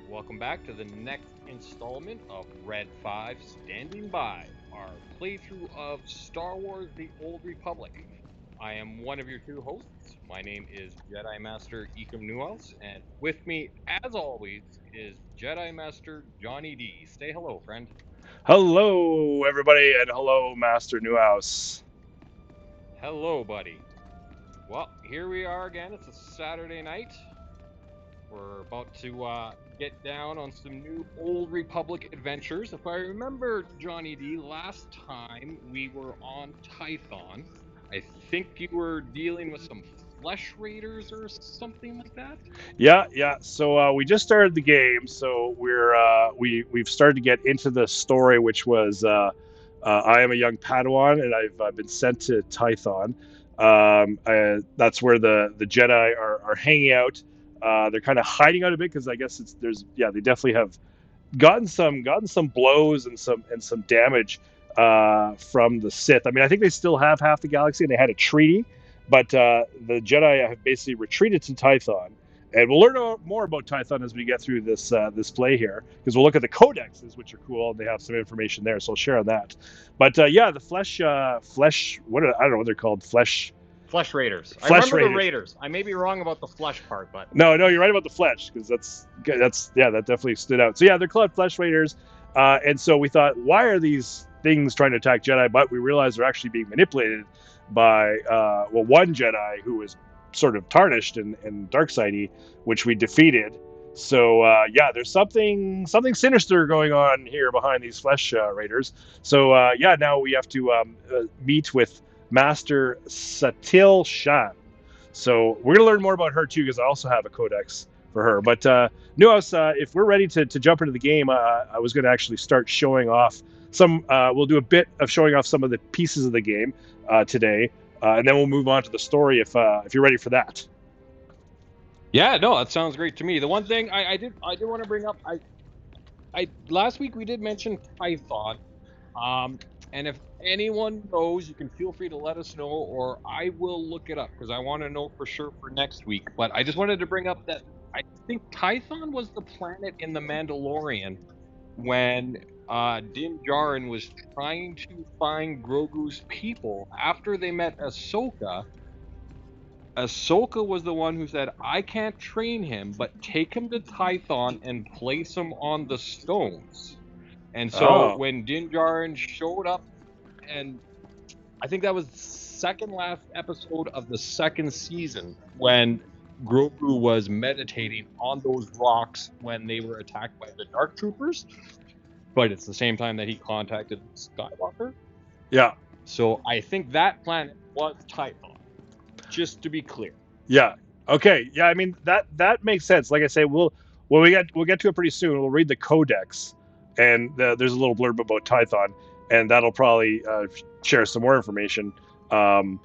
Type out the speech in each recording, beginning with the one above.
welcome back to the next installment of Red 5 Standing By, our playthrough of Star Wars The Old Republic. I am one of your two hosts. My name is Jedi Master Eekcm Nuahs, and with me, as always, is Jedi Master Johnny D. Say hello, friend. Hello, everybody, and hello, Master Nuahs. Hello, buddy. Well, here we are again. It's a Saturday night. We're about to get down on some new Old Republic adventures. If I remember, Johnny D, last time we were on Tython, I think you were dealing with some flesh raiders or something like that. Yeah. So we just started the game, so we've started to get into the story, which was I am a young Padawan, and I've been sent to Tython. That's where the Jedi are hanging out. They're kind of hiding out a bit because I guess they definitely have gotten some blows and some damage from the Sith. I mean, I think they still have half the galaxy, and they had a treaty, but the Jedi have basically retreated to Tython. And we'll learn more about Tython as we get through this play here, because we'll look at the codexes, which are cool, and they have some information there. So I'll share on that. But the flesh. I don't know what they're called. Flesh raiders. I Flesh remember the raiders. raiders. I may be wrong about the flesh part, but No, you're right about the flesh, because that definitely stood out. So yeah, they're called flesh raiders, and so we thought, why are these things trying to attack Jedi? But we realized they're actually being manipulated by one Jedi who was sort of tarnished and dark-sidey, which we defeated. So there's something sinister going on here behind these flesh raiders. So now we have to meet with Master Satil Shan. So we're gonna learn more about her too, because I also have a codex for her. But Nuos, if we're ready to jump into the game, I was gonna actually start showing off some. We'll do a bit of showing off some of the pieces of the game today, and then we'll move on to the story if you're ready for that. yeah, no, that sounds great to me. The one thing I did want to bring up, I last week we did mention Python. Um, and if anyone knows, you can feel free to let us know, or I will look it up because I want to know for sure for next week. But I just wanted to bring up that I think Tython was the planet in The Mandalorian when Din Djarin was trying to find Grogu's people after they met Ahsoka. Ahsoka was the one who said, I can't train him, but take him to Tython and place him on the stones. And so Oh, when Din Djarin showed up, and I think that was the second last episode of the second season when Grogu was meditating on those rocks when they were attacked by the Dark Troopers. But it's the same time that he contacted Skywalker. yeah, So I think that planet was Tython. Just to be clear. yeah. Okay, yeah. I mean that makes sense. Like I say, we'll get to it pretty soon. We'll read the codex, and there's a little blurb about Tython, and that'll probably share some more information. Um,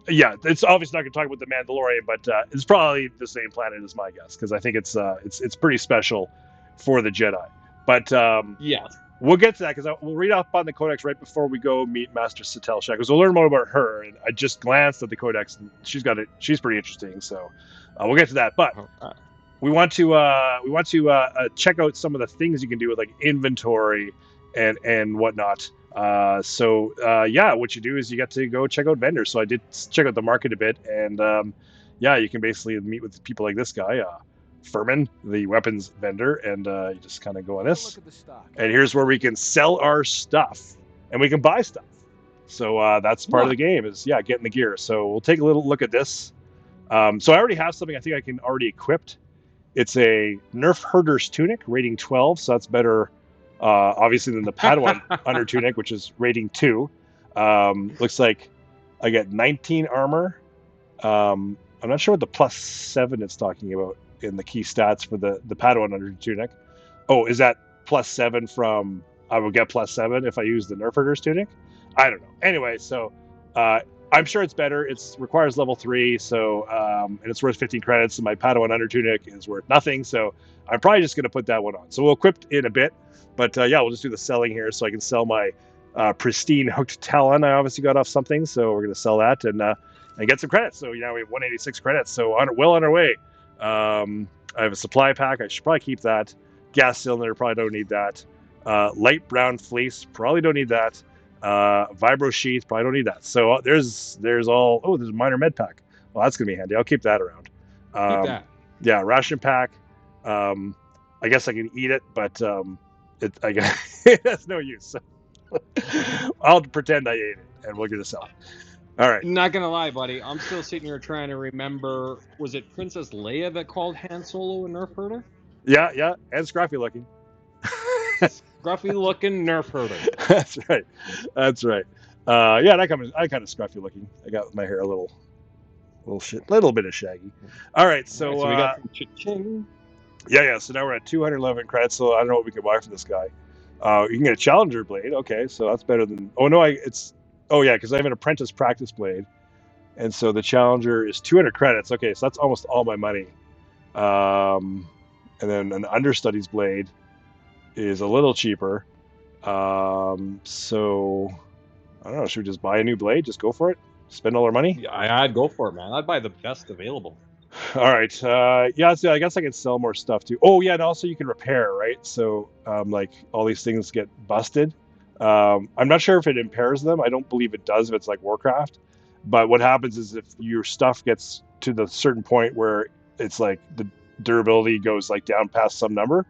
it's obviously not going to talk about the Mandalorian, but it's probably the same planet as my guess, because I think it's pretty special for the Jedi. But Yes. we'll get to that, because we'll read up on the codex right before we go meet Master Satel Shek, because we'll learn more about her. And I just glanced at the codex, and she's pretty interesting. So we'll get to that. But we want to check out some of the things you can do with like inventory and whatnot. What you do is you get to go check out vendors. So I did check out the market a bit, and you can basically meet with people like this guy, Furman, the weapons vendor, and you just kind of go on this. And here's where we can sell our stuff, and we can buy stuff. So that's part of the game, is getting the gear. So we'll take a little look at this. So I already have something I think I can already equipped. It's a Nerf Herder's tunic, rating 12, so that's better, obviously, than the Padawan Under tunic, which is rating 2. Looks like I get 19 armor. I'm not sure what the +7 it's talking about in the key stats for the Padawan Under tunic. Oh, is that +7 from? I will get +7 if I use the Nerf Herder's tunic. I don't know. Anyway, so I'm sure it's better. It requires level 3, so and it's worth 15 credits. And my Padawan Under tunic is worth nothing, so I'm probably just going to put that one on. So we'll equip in a bit, but we'll just do the selling here, so I can sell my pristine hooked talon. I obviously got off something, so we're going to sell that and get some credits. So we have 186 credits, so well on our way. I have a supply pack. I should probably keep that. gas cylinder, probably don't need that. Light brown fleece, probably don't need that. Vibro sheath, probably don't need that. So there's all. Oh, there's a minor med pack. Well, that's gonna be handy. I'll keep that around. Keep that. Yeah, ration pack. I guess I can eat it, but I guess it has no use. So I'll pretend I ate it, and we'll get a sell. All right. Not gonna lie, buddy. I'm still sitting here trying to remember. Was it Princess Leia that called Han Solo a nerf herder? Yeah, and scruffy looking. Scruffy looking nerf herder. That's right. Yeah, I kind of scruffy looking. I got my hair a little bit of shaggy. All right, so we got some cha-ching. Yeah. So now we're at 211 credits. So I don't know what we can buy for this guy. You can get a Challenger blade. Okay, so that's better than. Oh no, because I have an apprentice practice blade, and so the Challenger is 200 credits. Okay, so that's almost all my money. And then an understudies blade is a little cheaper. So I don't know. Should we just buy a new blade? Just go for it. Spend all our money? Yeah, I'd go for it, man. I'd buy the best available. All right. Yeah, so I guess I can sell more stuff too. Oh, yeah, and also you can repair, right? So, like, all these things get busted. I'm not sure if it impairs them. I don't believe it does if it's like Warcraft. But what happens is if your stuff gets to the certain point where it's like the durability goes like down past some number,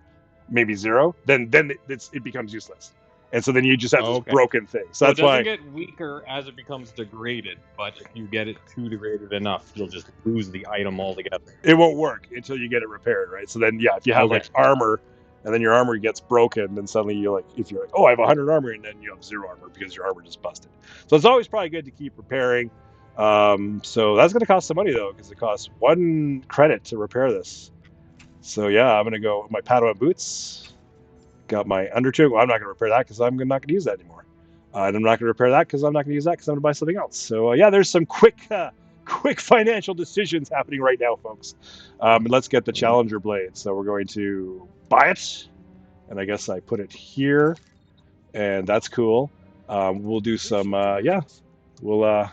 maybe 0, then it becomes useless. And so then you just have this broken thing. So that's why it doesn't get weaker as it becomes degraded, but if you get it too degraded enough, you'll just lose the item altogether. It won't work until you get it repaired, right? So then, yeah, if you have like armor, and then your armor gets broken, then suddenly you're like, if you're like, oh, I have 100 armor, and then you have 0 armor because your armor just busted. So it's always probably good to keep repairing. So that's going to cost some money though, because it costs 1 credit to repair this. So yeah, I'm going to go with my Padawan boots. Got my Undertune. Well, I'm not going to repair that because I'm not going to use that anymore. And I'm not going to repair that because I'm not going to use that because I'm going to buy something else. So yeah, there's some quick financial decisions happening right now, folks. And let's get the Challenger blade. So we're going to buy it, and I guess I put it here, and that's cool. We'll do some. We'll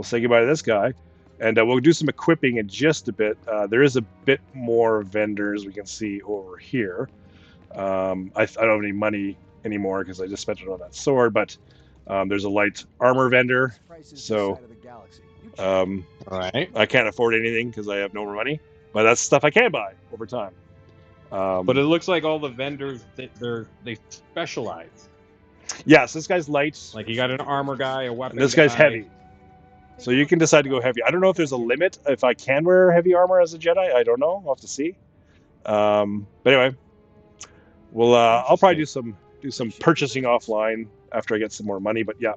say goodbye to this guy, and we'll do some equipping in just a bit. There is a bit more vendors we can see over here. I don't have any money anymore because I just spent it on that sword, but there's a light armor vendor, so I can't afford anything because I have no more money, but that's stuff I can buy over time. But it looks like all the vendors, they specialize. Yeah, so this guy's light. Like you got an armor guy, a weapon and this guy's heavy. So you can decide to go heavy. I don't know if there's a limit if I can wear heavy armor as a Jedi. I don't know. I'll have to see. But anyway, I'll probably do some purchasing offline after I get some more money. But yeah,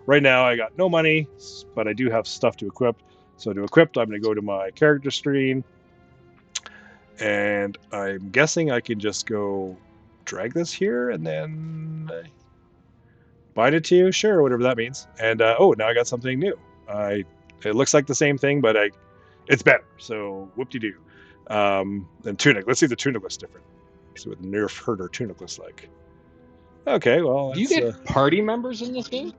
right now I got no money, but I do have stuff to equip. So to equip, I'm going to go to my character screen, and I'm guessing I can just go drag this here and then bind it to you, sure, whatever that means. And now I got something new. It looks like the same thing, but it's better. So whoop-de-doo. And tunic. Let's see if the tunic looks different. See what the nerf herder tunic looks like. Okay, well, do you get party members in this game?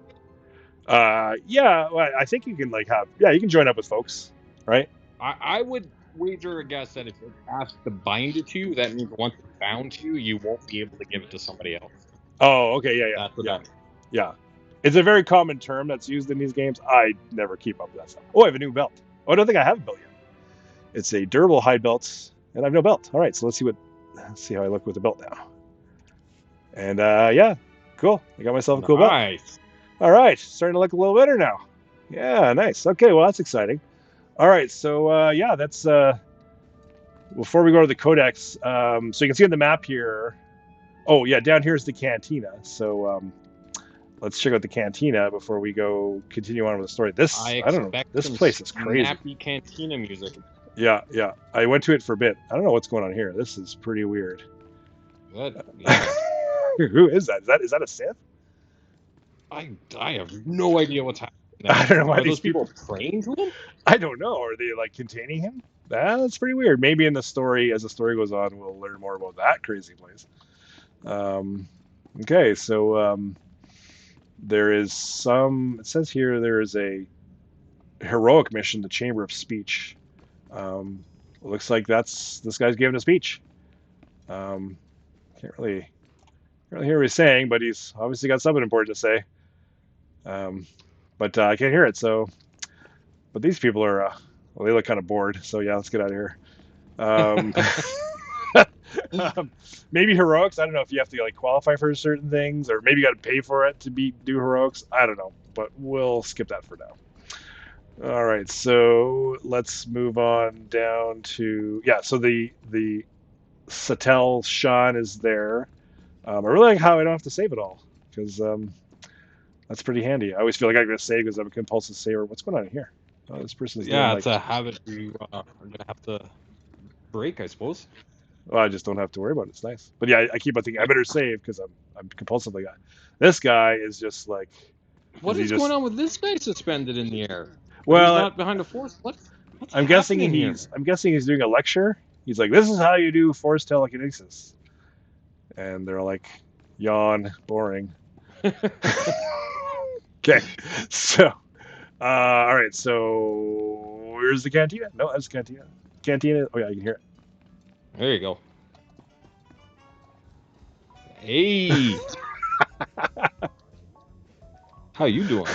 Yeah, well, I think you can you can join up with folks, right? I would wager a guess that if it asks to bind it to you, that means once it's bound to you, you won't be able to give it to somebody else. Oh, okay, yeah. It's a very common term that's used in these games. I never keep up with that stuff. Oh, I have a new belt. Oh, I don't think I have a belt yet. It's a durable hide belt, and I have no belt. All right, so let's see how I look with the belt now. And yeah, cool. I got myself a cool belt. Nice. All right, starting to look a little better now. Yeah, nice. Okay, well, that's exciting. All right, so yeah, that's before we go to the codex. So you can see on the map here. Oh yeah, down here is the cantina. So let's check out the cantina before we continue on with the story. I don't know. This place is crazy. Happy cantina music. Yeah. I went to it for a bit. I don't know what's going on here. This is pretty weird. Good. Yeah. Who is that? Is that a Sith? I have no idea what's happening. I don't know why Are those people praying to him? I don't know. Are they like containing him? That's pretty weird. Maybe in the story, as the story goes on, we'll learn more about that crazy place. Okay, so there is some. It says here there is a heroic mission, the Chamber of Speech. Looks like this guy's giving a speech. Can't really hear what he's saying, but he's obviously got something important to say. But I can't hear it. So, but these people are, well, they look kind of bored. So yeah, let's get out of here. Um, maybe heroics. I don't know if you have to like qualify for certain things, or maybe you got to pay for it to do heroics. I don't know, but we'll skip that for now. All right, so let's move on down to So the Satel Shan is there. I really like how I don't have to save it all because that's pretty handy. I always feel like I'm gonna save because I'm a compulsive saver. What's going on in here? Oh, this person's doing it's a habit you are gonna have to break, I suppose. Well, I just don't have to worry about it. It's nice. But yeah, I keep on thinking I better save because I'm compulsive like that. This guy is just like. What is going on with this guy suspended in the air? Well, he's not behind a force. What's I'm guessing he's doing a lecture. He's like, this is how you do force telekinesis, and they're like, yawn, boring. Okay, so all right, so where's the cantina? No, that's the cantina. Cantina. Oh yeah, you can hear it. There you go. Hey. How you doing?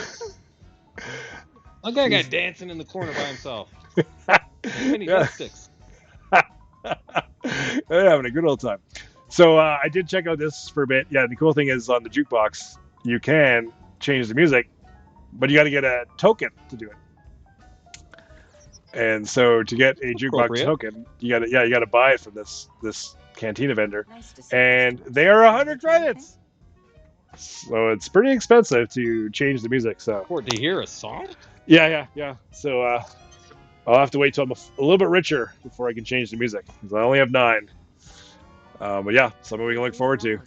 That guy got dancing in the corner by himself. Many lipsticks. They're having a good old time. So I did check out this for a bit. Yeah, the cool thing is on the jukebox, you can change the music, but you got to get a token to do it. And so to get a jukebox token, you got to buy it from this cantina vendor, and they are 100 credits. So it's pretty expensive to change the music. So to hear a song? Yeah. So I'll have to wait till I'm a little bit richer before I can change the music because I only have 9. But yeah, something we can look forward to.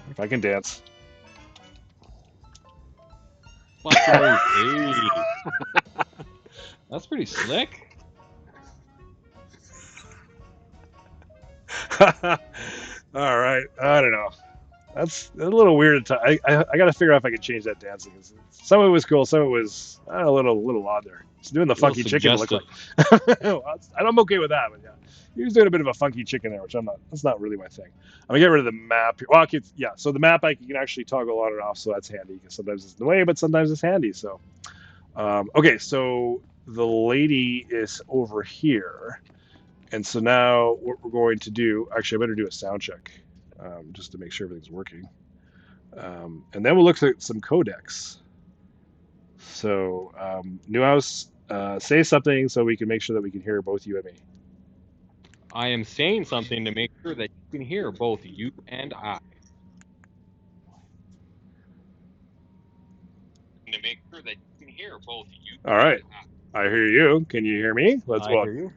If I can dance. That's pretty slick. All right, I don't know. That's a little weird. I got to figure out if I can change that dancing. Some of it was cool, some of it was a little odd there. He's doing the funky chicken. Look like. I'm okay with that, but yeah, he was doing a bit of a funky chicken there, which I'm not. That's not really my thing. I'm gonna get rid of the map. Well, yeah. So the map I can actually toggle on and off, so that's handy because sometimes it's in the way, but sometimes it's handy. So, okay, so the lady is over here, and so now what we're going to do. Actually, I better do a sound check. Just to make sure everything's working. And then we'll look at some codecs. So, Nuahs, say something so we can make sure that we can hear both you and me. I am saying something to make sure that you can hear both you and I. To make sure that you can hear both you. All right, I hear you. Can you hear me? I hear you.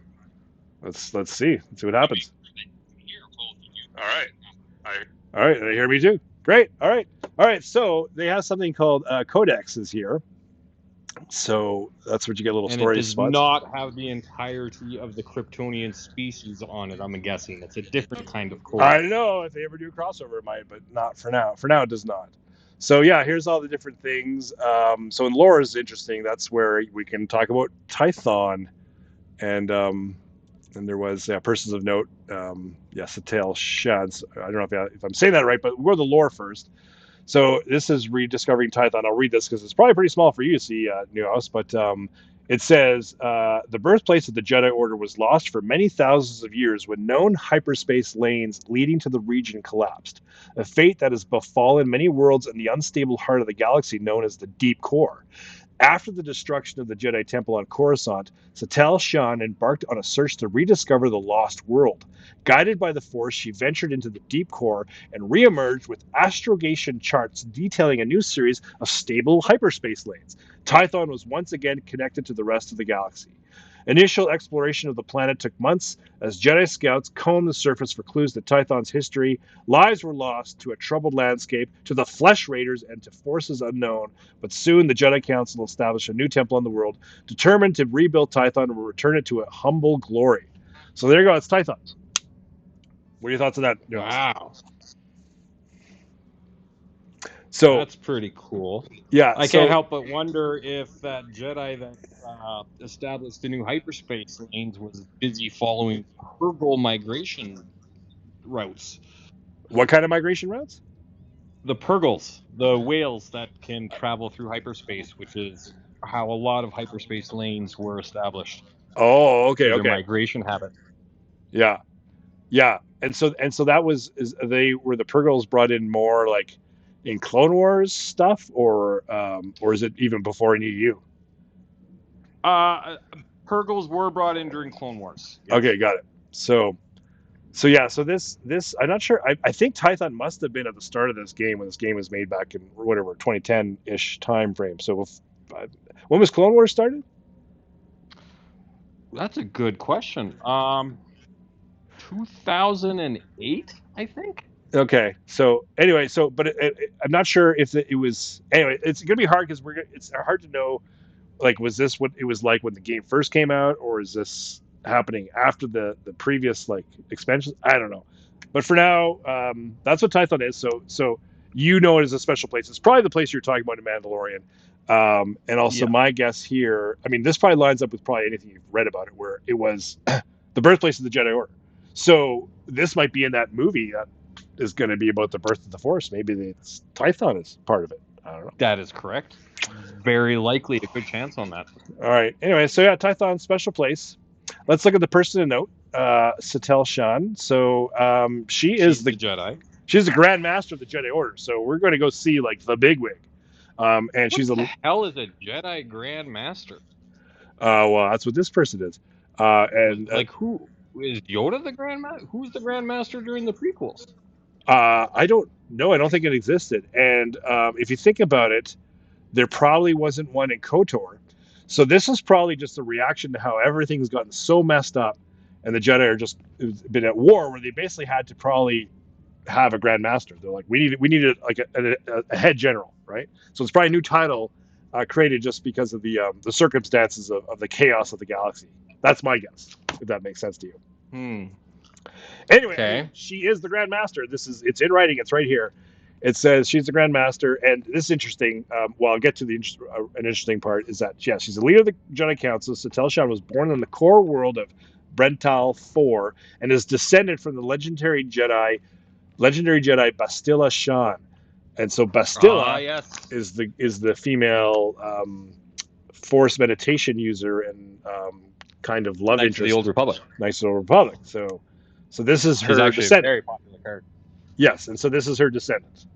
Let's see. Let's see what happens. All right. All right, they hear me too. Great. All right. So they have something called codexes here. So that's what you get little storage spots. It does not have the entirety of the Kryptonian species on it. I'm guessing it's a different kind of codex. I don't know if they ever do a crossover, it might, but not for now. For now, it does not. So yeah, here's all the different things. So in lore is interesting. That's where we can talk about Tython, and there was persons of note. Satel Shads. I don't know if I'm saying that right, but we'll go to the lore first. So this is rediscovering Tython. I'll read this because it's probably pretty small for you to see, Nuahs, but it says, the birthplace of the Jedi Order was lost for many thousands of years when known hyperspace lanes leading to the region collapsed, a fate that has befallen many worlds in the unstable heart of the galaxy known as the Deep Core. After the destruction of the Jedi Temple on Coruscant, Satel Shan embarked on a search to rediscover the lost world. Guided by the Force, she ventured into the Deep Core and re-emerged with astrogation charts detailing a new series of stable hyperspace lanes. Tython was once again connected to the rest of the galaxy. Initial exploration of the planet took months as Jedi scouts combed the surface for clues to Tython's history. Lives were lost to a troubled landscape, to the Flesh Raiders, and to forces unknown. But soon the Jedi Council established a new temple on the world, determined to rebuild Tython and return it to a humble glory. So there you go, it's Tython. What are your thoughts on that? Wow. So that's pretty cool. Yeah, I can't help but wonder if that Jedi that established the new hyperspace lanes was busy following Purgle migration routes. What kind of migration routes? The Purgles, the whales that can travel through hyperspace, which is how a lot of hyperspace lanes were established Oh, okay, through their okay. migration habits. Yeah. Yeah. And so that was they were the Purgles brought in more like in Clone Wars stuff, or is it even before in EU? Purgles were brought in during Clone Wars. Yes. Okay, got it. So yeah, so this I'm not sure. I think Tython must have been at the start of this game when this game was made back in whatever 2010-ish time frame. So when was Clone Wars started? That's a good question. 2008, I think. Okay, so anyway, but I'm not sure if it was anyway. It's gonna be hard because it's hard to know. Like, was this what it was like when the game first came out, or is this happening after the previous like expansions? I don't know. But for now, that's what Tython is. So you know it as a special place. It's probably the place you're talking about in Mandalorian. And also Yeah. my guess here, I mean, this probably lines up with probably anything you've read about it, where it was the birthplace of the Jedi Order. So this might be in that movie that is going to be about the birth of the Force. Maybe Tython is part of it. I don't know. That is correct. Very likely a good chance on that. All right. Anyway, so yeah, Tython special place. Let's look at the person to note, Satel Shan. So She's the Jedi. she's the Grand Master of the Jedi Order. So we're going to go see like the bigwig. And What she's the hell is a Jedi Grand Master? well, that's what this person is. Like, who is Yoda the Grand Master? Who's the Grand Master during the prequels? I don't know. I don't think it existed. And if you think about it, there probably wasn't one in KOTOR. So this is probably just a reaction to how everything's gotten so messed up, and the Jedi are just been at war where they basically had to probably have a Grand Master. They're like, we needed like a head general, right? So it's probably a new title created just because of the circumstances of the chaos of the galaxy. That's my guess, if that makes sense to you. Anyway, she is the Grand Master. It's in writing. It's right here. It says she's the Grand Master, and this is interesting. Well, I'll get to an interesting part. Is that she's the leader of the Jedi Council. Satel Shan was born in the core world of Brental 4 and is descended from the legendary Jedi Bastilla Shan. And so Bastilla is the female Force meditation user and kind of love interest. Of the Old Republic. Knights of the Old Republic. So this is her descendant. A very popular character. Yes, and so this is her descendant.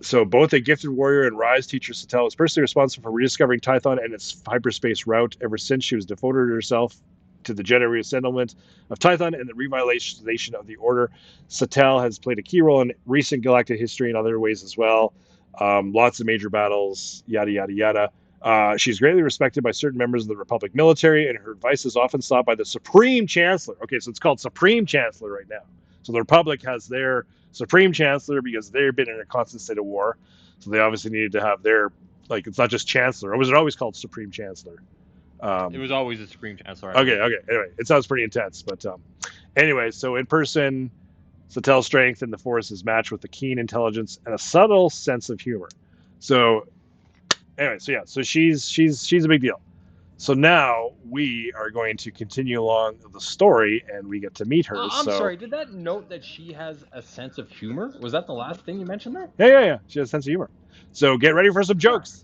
So both a gifted warrior and Rise teacher, Satel was personally responsible for rediscovering Tython and its hyperspace route ever since she was devoted herself to the Jedi resettlement of Tython and the revitalization of the Order. Satel has played a key role in recent galactic history in other ways as well. Lots of major battles, yada, yada, yada. She's greatly respected by certain members of the Republic military, and her advice is often sought by the Supreme Chancellor. Okay, so it's called Supreme Chancellor right now. So the Republic has their Supreme Chancellor because they've been in a constant state of war. So they obviously needed to have their, like, it's not just Chancellor. Or was it always called Supreme Chancellor? It was always the Supreme Chancellor. Okay. Anyway, it sounds pretty intense. But anyway, so in person, Satel's strength in the Force is matched with a keen intelligence and a subtle sense of humor. So anyway, so she's a big deal. So now we are going to continue along the story, and we get to meet her. I'm sorry, did that note that she has a sense of humor? Was that the last thing you mentioned there? Yeah. She has a sense of humor. So get ready for some jokes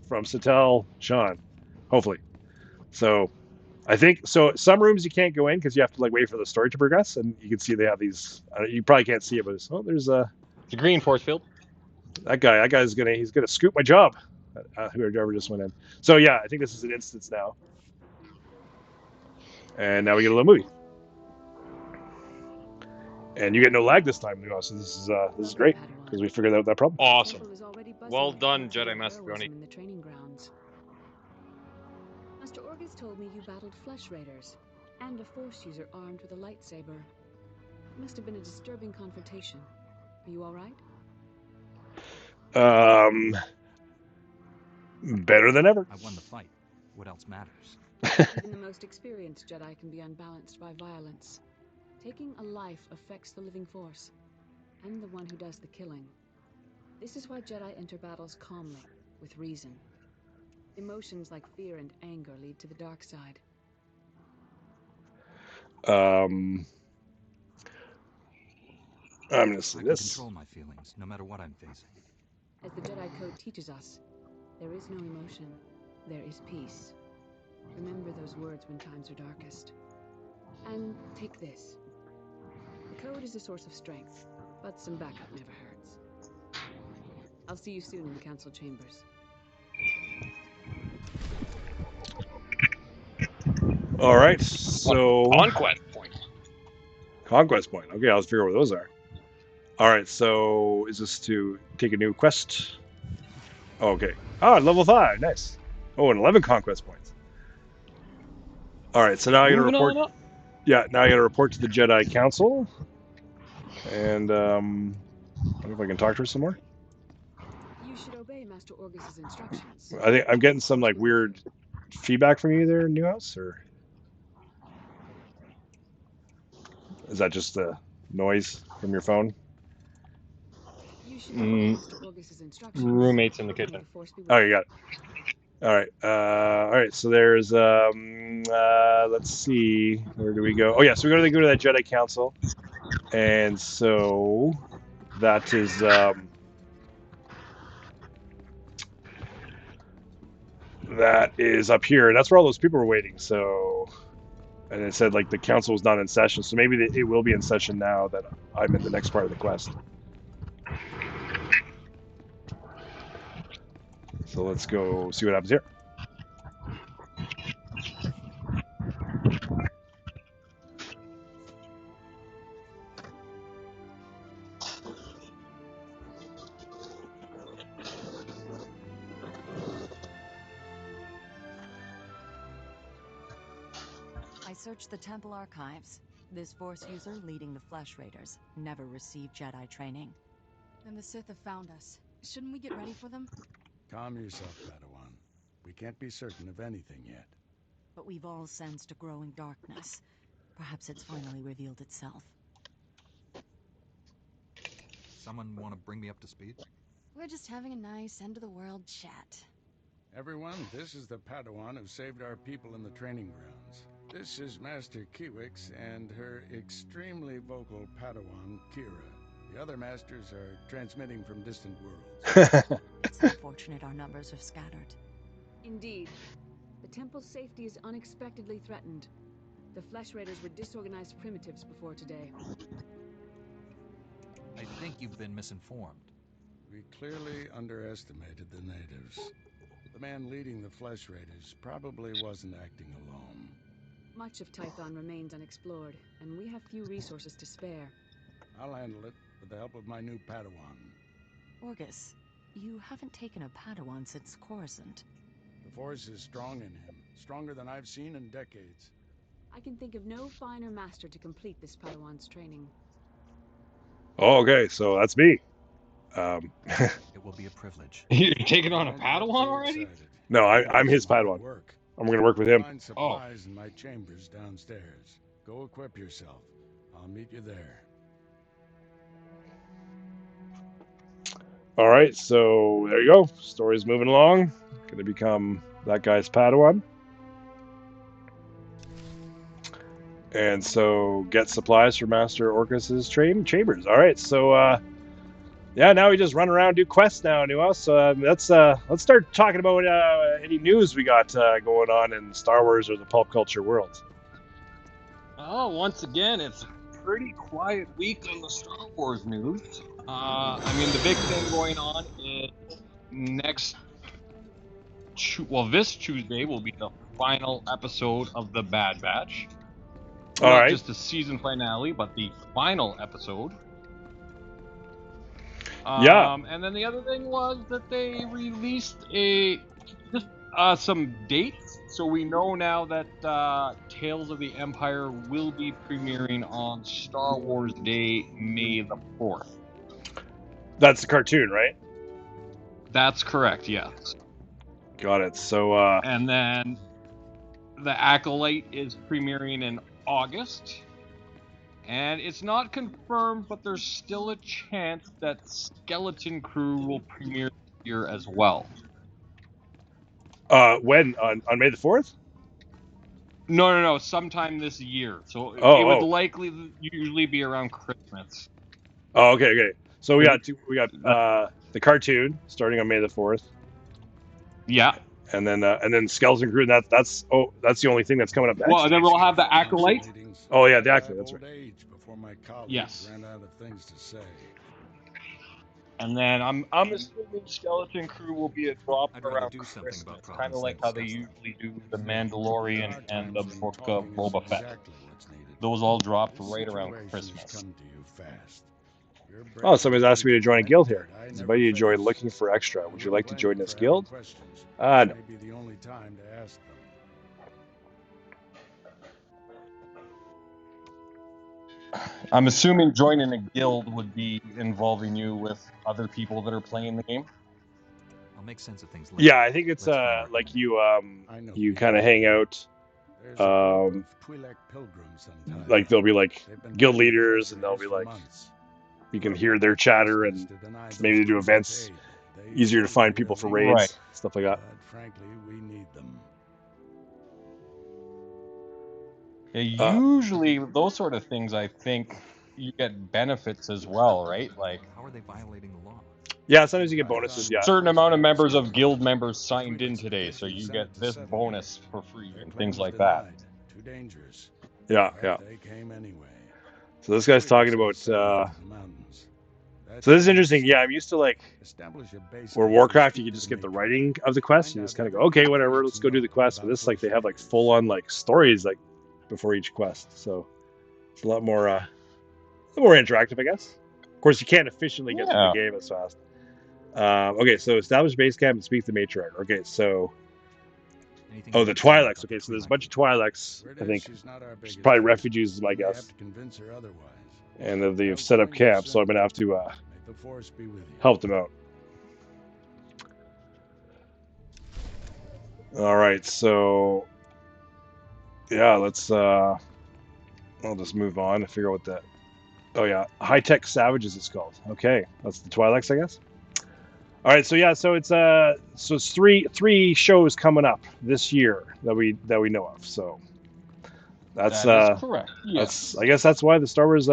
from Satel Shan, hopefully. So I think so. Some rooms you can't go in because you have to like wait for the story to progress, and you can see they have these. You probably can't see it, but there's a green force field. That guy's gonna scoop my job. Whoever just went in. So yeah, I think this is an instance now. And now we get a little movie. And you get no lag this time, Nuahs. So this is great because we figured out that problem. Awesome. Well done, Jedi Master Brony. Master Orgus told me you battled flesh raiders and a Force user armed with a lightsaber. It must have been a disturbing confrontation. Are you all right? Better than ever. I won the fight. What else matters? Even the most experienced Jedi can be unbalanced by violence. Taking a life affects the living Force, and the one who does the killing. This is why Jedi enter battles calmly, with reason. Emotions like fear and anger lead to the dark side. I'm going to say I this. can control my feelings, no matter what I'm facing. As the Jedi Code teaches us, there is no emotion, there is peace. Remember those words when times are darkest. And take this. The Code is a source of strength, but some backup never hurts. I'll see you soon in the Council Chambers. All right, so Conquest point. Conquest point. Okay, I'll figure out what those are. All right, so is this to take a new quest? Oh, okay. Oh, level 5. Nice. Oh, and 11 conquest points. All right, so now I got to Moving report. on up. Yeah, now I got to report to the Jedi Council, and I wonder if I can talk to her some more. You should obey Master Orgus's instructions. I think I'm getting some like weird feedback from you there, Nuahs, or is that just the noise from your phone? You should obey Master Orgus's instructions. Roommates in the May kitchen. the Force be with Oh, you. you got it. All right. All right. So there's let's see, where do we go? Oh yeah, so we're gonna go to that Jedi Council, and so that is up here. That's where all those people were waiting. So, and it said like the council was not in session, so maybe it will be in session now that I'm in the next part of the quest. So let's go see what happens here. I searched the temple archives. This Force user leading the Flesh Raiders never received Jedi training. Then the Sith have found us. Shouldn't we get ready for them? Calm yourself, Padawan. We can't be certain of anything yet. But we've all sensed a growing darkness. Perhaps it's finally revealed itself. Someone want to bring me up to speed? We're just having a nice end-of-the-world chat. Everyone, this is the Padawan who saved our people in the training grounds. This is Master Twi'leks and her extremely vocal Padawan, Kira. The other masters are transmitting from distant worlds. It's unfortunate our numbers are scattered. Indeed. The temple's safety is unexpectedly threatened. The Flesh Raiders were disorganized primitives before today. I think you've been misinformed. We clearly underestimated the natives. The man leading the Flesh Raiders probably wasn't acting alone. Much of Tython remains unexplored, and we have few resources to spare. I'll handle it with the help of my new Padawan. Orgus, you haven't taken a Padawan since Coruscant. The Force is strong in him, stronger than I've seen in decades. I can think of no finer master to complete this Padawan's training. Oh, okay, so that's me. It will be a privilege. You're taking on a Don't get Padawan too already? excited. No, You're I'm doing his some hard Padawan. work. I'm going to work with him. Find supplies in my chambers downstairs. Go equip yourself. I'll meet you there. All right, so there you go. Story's moving along. Going to become that guy's Padawan. And so get supplies for Master Orcus's chambers. All right, so yeah, now we just run around do quests now, Nuahs. So let's start talking about any news we got going on in Star Wars or the pulp culture world. Oh, once again, it's a pretty quiet week on the Star Wars news. I mean, the big thing going on is this Tuesday will be the final episode of The Bad Batch. All Not right. just the season finale, but the final episode. Yeah. And then the other thing was that they released some dates, so we know now that Tales of the Empire will be premiering on Star Wars Day, May the 4th. That's the cartoon, right? That's correct, yes. Got it. So And then The Acolyte is premiering in August. And it's not confirmed, but there's still a chance that Skeleton Crew will premiere here as well. when on May the 4th? No. Sometime this year. So it would Oh. likely usually be around Christmas. Oh, okay. So we got That- the cartoon starting on May the 4th, yeah. and then Skeleton Crew. That's the only thing that's coming up Well, next. then we'll have the Council acolyte. meetings, Oh yeah, the I'd Acolyte. have That's old right. age before my colleagues Yes. ran out of things to say. And then I'm assuming Skeleton Crew will be a drop I'd rather around do something Christmas, about kind of problems like than how they discuss them. usually do the There Mandalorian are and times the when Book of talking is Boba Fett. exactly what's needed. Those all dropped This right around situation has Christmas. come to you fast. Your Oh, somebody's bravery asked me to and join a fight guild here. that I It's never about you join face. looking for extra. I Would you wouldn't like to blame join you this for having guild? questions. No. This may be the only time to ask them. I'm assuming joining a guild would be involving you with other people that are playing the game. I'll make sense of things later. Yeah, I think it's Let's find like I know you people kind of like hang that. out. There's a group Um, of Twi'leks pilgrims sometimes. like there'll be like They've been guild fighting the leaders, flesh and they'll raiders be for like months. you can Our hear their public chatter, trust and is to deny maybe those to do peasants events aid. They easier to say find we people are for leaders, raids, stuff like that. But frankly, we need them. Yeah, Uh, usually those sort of things, I think you get benefits as well, right? Like How are they violating the law? yeah, sometimes you get bonuses. Yeah. certain amount of members of guild members signed in today, so you get this Settle. bonus for free Their and claim things was like that. denied. Too dangerous. Yeah. But they came anyway. So this guy's talking Twi'leks about. have settled in the mountains. That's So this is where interesting. we Yeah, start. I'm used to like Establish a base where camp and Warcraft, you speak can to just the get the matriarch. writing of the quest. You Find just out kind of go, everything okay, whatever, Twi'leks let's go do know the quest. But about this, like, they have like flesh full on like stories like before each quest. So it's a lot more interactive, I guess. Of course, you can't efficiently get through the Yeah. game as fast. Okay, so establish base camp and speak to the matriarch. Okay, so Anything the you can tell me Twi'leks. about Okay, the so there's a Twi'lek bunch of people? Twi'leks. Word I is think she's not our biggest probably threat. refugees, my You may have guess, to convince her otherwise. and that they've I'll set up join you camp. So I'm soon. gonna have to May the force be with you. help them out. All right, so yeah, let's. I'll just move on and figure out what that. Oh yeah, High Tech Savages it's called. Okay, that's the Twi'leks, I guess. All right, so yeah, so it's three shows coming up this year that we know of. So that's That is correct. that's I guess that's why the Star Wars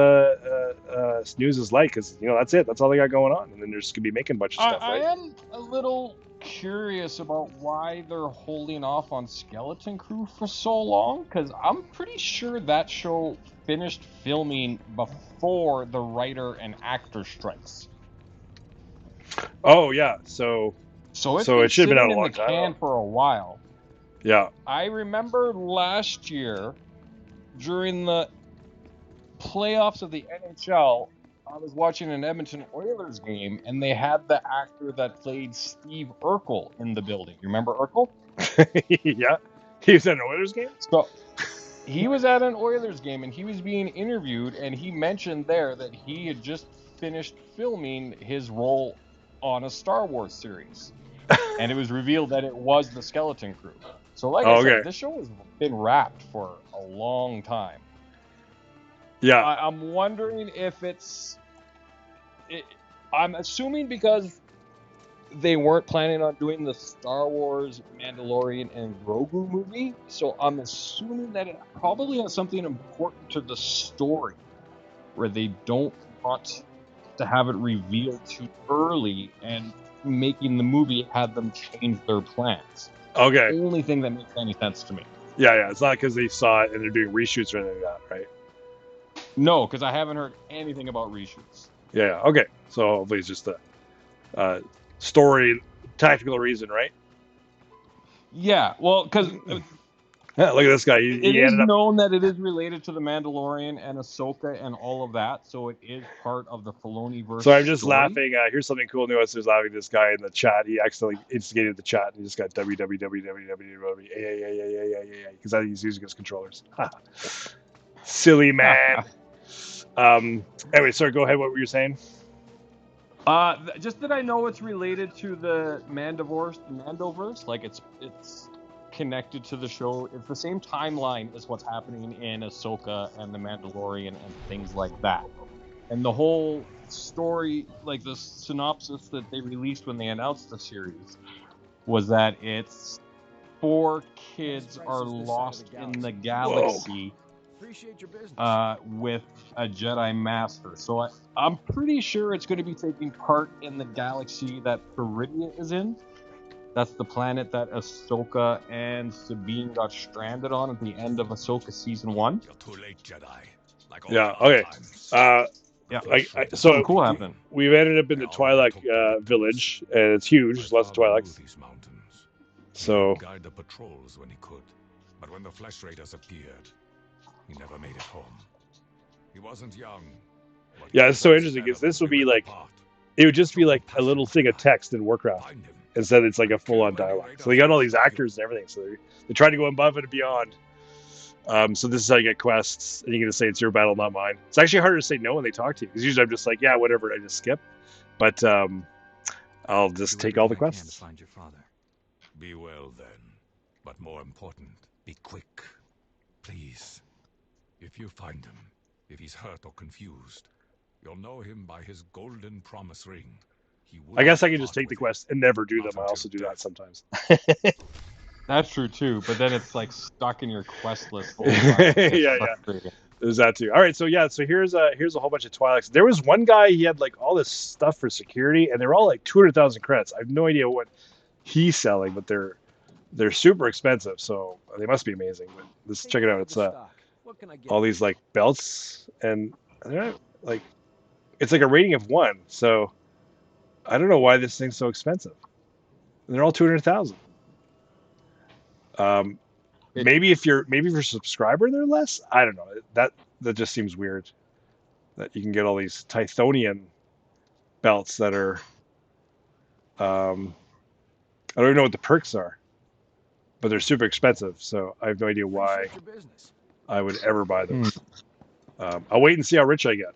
news is like, because that's it. That's all they got going on, and then they're just gonna be making a bunch of stuff, I right? am a little curious about why they're holding off on Skeleton Crew for so long, because I'm pretty sure that show finished filming before the writer and actor strikes. Oh yeah, so it's it been should have been out sitting a in long the time can ago. for a while. Yeah. I remember last year during the playoffs of the NHL, I was watching an Edmonton Oilers game, and they had the actor that played Steve Urkel in the building. You remember Urkel? Yeah, he was at an Oilers game. So he was at an Oilers game, and he was being interviewed, and he mentioned there that he had just finished filming his role on a Star Wars series, and it was revealed that it was the Skeleton Crew. So, like I said, this show has been wrapped for a long time. Yeah. I'm wondering if I'm assuming because they weren't planning on doing the Star Wars, Mandalorian, and Grogu movie, so I'm assuming that it probably has something important to the story, where they don't want to have it revealed too early, and making the movie had them change their plans. Okay. The only thing that makes any sense to me. Yeah. It's not because they saw it and they're doing reshoots or anything like that, right? No, because I haven't heard anything about reshoots. Yeah. Okay. So hopefully it's just a story, tactical reason, right? Yeah. Well, because yeah, look at this guy. It is known that it is related to the Mandalorian and Ahsoka and all of that, so it is part of the Filoni-verse. So I'm just story. laughing. Here's something cool. Nuahs is laughing at this guy in the chat. He accidentally instigated the chat and he just got www because I think he's using his controllers. Silly man. Anyway, sorry. Go ahead. What were you saying? Just that I know it's related to the Mandoverse. Like it's connected to the show. It's the same timeline as what's happening in Ahsoka and the Mandalorian and things like that. And the whole story, like the synopsis that they released when they announced the series, was that it's 4 kids are lost in the galaxy Appreciate your business. with a Jedi Master. So I'm pretty sure it's going to be taking part in the galaxy that Peridia is in. That's the planet that Ahsoka and Sabine got stranded on at the end of Ahsoka season 1. You're too late, Jedi. Like all Yeah. the other Okay. times. Yeah, So something cool happening. we've ended up in the Twi'leks village, and it's huge. There's lots of Twi'leks. These mountains. So He would guide the patrols when he could, but when the Flesh Raiders appeared, he never made it home. He wasn't young. But yeah, he it's so was interesting better because this than would we be ripped like apart. it would just be Show like a compassion, little thing of Jedi. text in Warcraft. Find him. Instead, it's like a And full-on kill many dialogue. So raiders they got all like these you. actors and everything. So they try to go above and beyond. So this is how you get quests, and you're gonna say it's your battle, not mine. It's actually harder to say no when they talk to you because usually I'm just like, yeah, whatever, I just skip. But I'll just Do take all the everything I can to quests. find your father. Be well then, but more important, be quick. Please. If you find him, if he's hurt or confused, you'll know him by his golden promise ring. He I guess I wouldn't can just part take the with it. quests and never do Not them. I until also do that death. sometimes. That's true too, but then it's like stuck in your quest list the whole time. It gets yeah. frustrating. There's that too. All right, so yeah, so here's a whole bunch of Twi'leks. There was one guy, he had like all this stuff for security, and they're all like 200,000 credits. I have no idea what he's selling, but they're super expensive, so they must be amazing. But let's check it out. It's all these like belts, and they're like it's like a rating of 1. So I don't know why this thing's so expensive. And they're all 200,000. Maybe if you're a subscriber, they're less. I don't know. That just seems weird. That you can get all these Tythonian belts that are I don't even know what the perks are, but they're super expensive, so I have no idea why I would ever buy those. I'll wait and see how rich I get.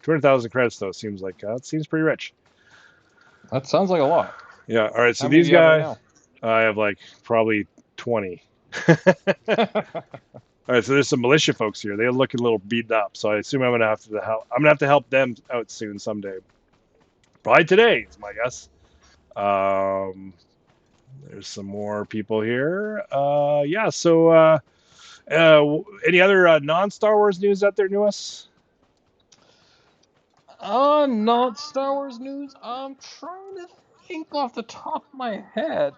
200,000 credits though seems like it seems pretty rich. That sounds like a lot. Yeah. All right. So How many these do you have guys, I have like probably 20. right now? All right, so there's some militia folks here. They're looking a little beaten up, so I assume I'm gonna have to help them out soon someday. Probably today is my guess. There's some more people here. Yeah. So, any other non-Star Wars news out there, Nuahs? Not Star Wars news. I'm trying to think off the top of my head.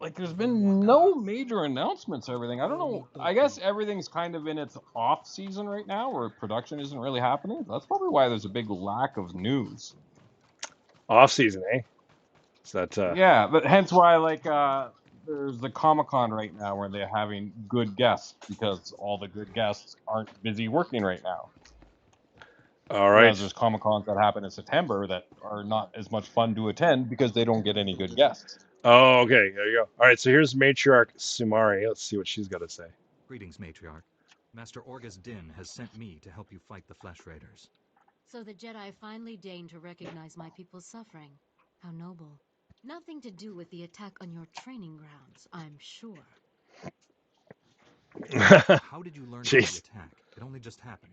Like, there's been no major announcements or everything. I don't know. I guess everything's kind of in its off season right now, where production isn't really happening. That's probably why there's a big lack of news. Off season, eh? Is that Yeah, but hence why there's the Comic-Con right now where they're having good guests because all the good guests aren't busy working right now. all Whereas right? there's Comic-Cons that happen in September that are not as much fun to attend because they don't get any good guests. Oh, okay. There you go. All right. So here's Matriarch Sumari. Let's see what she's got to say. Greetings, Matriarch. Master Orgus Din has sent me to help you fight the Flesh Raiders. So the Jedi finally deigned to recognize my people's suffering. How noble. Nothing to do with the attack on your training grounds, I'm sure. How did you learn about the attack? It only just happened.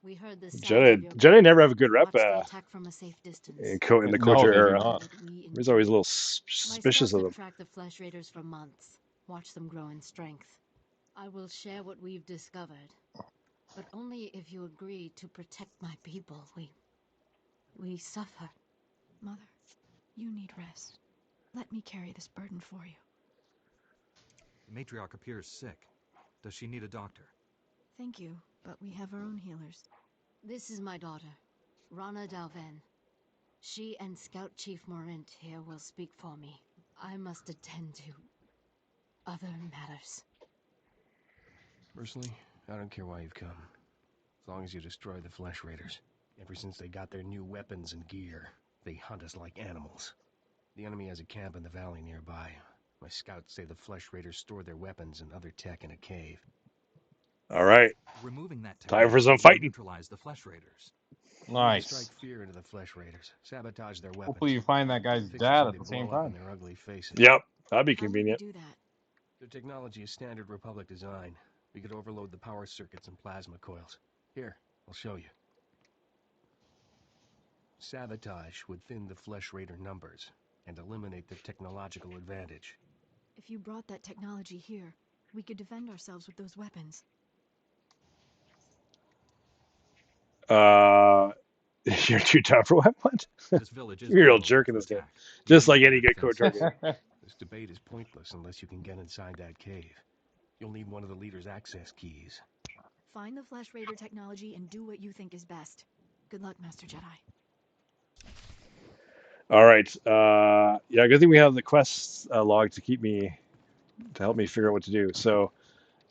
We heard the sounds Jedi, of your Jedi never have a good rep watched the attack from a safe distance. in the No, Kotor they do era. not. He's always a little My suspicious scouts of have them. tracked the Flesh Raiders for months. Watch them grow in strength. I will share what we've discovered, but only if you agree to protect my people. We suffer. Mother, you need rest. Let me carry this burden for you. The Matriarch appears sick. Does she need a doctor? Thank you, but we have our own healers. This is my daughter, Rana Dalven. She and Scout Chief Morint here will speak for me. I must attend to other matters. Personally, I don't care why you've come. As long as you destroy the Flesh Raiders. Ever since they got their new weapons and gear, they hunt us like animals. The enemy has a camp in the valley nearby. My scouts say the Flesh Raiders store their weapons and other tech in a cave. All right. Removing that Time for technology some will fighting. neutralize the Flesh Raiders. Nice. Strike fear into the Flesh Raiders. Sabotage their weapons. Hopefully you find that guy's Fix it dad so at they the same blow up time. in their ugly faces. Yep. That'd be How would we convenient. do that? Their technology is standard Republic design. We could overload the power circuits and plasma coils. Here, I'll show you. Sabotage would thin the Flesh Raider numbers and eliminate their technological advantage. If you brought that technology here, we could defend ourselves with those weapons. You're too tough for what? This village is You're a real vulnerable jerk to in this game. attack. We Just need like to any good defend KOTOR game. This debate is pointless unless you can get inside that cave. You'll need one of the leader's access keys. Find the Flash Raider technology and do what you think is best. Good luck, Master Jedi. All right. Yeah, good thing we have the quest log to help me figure out what to do. So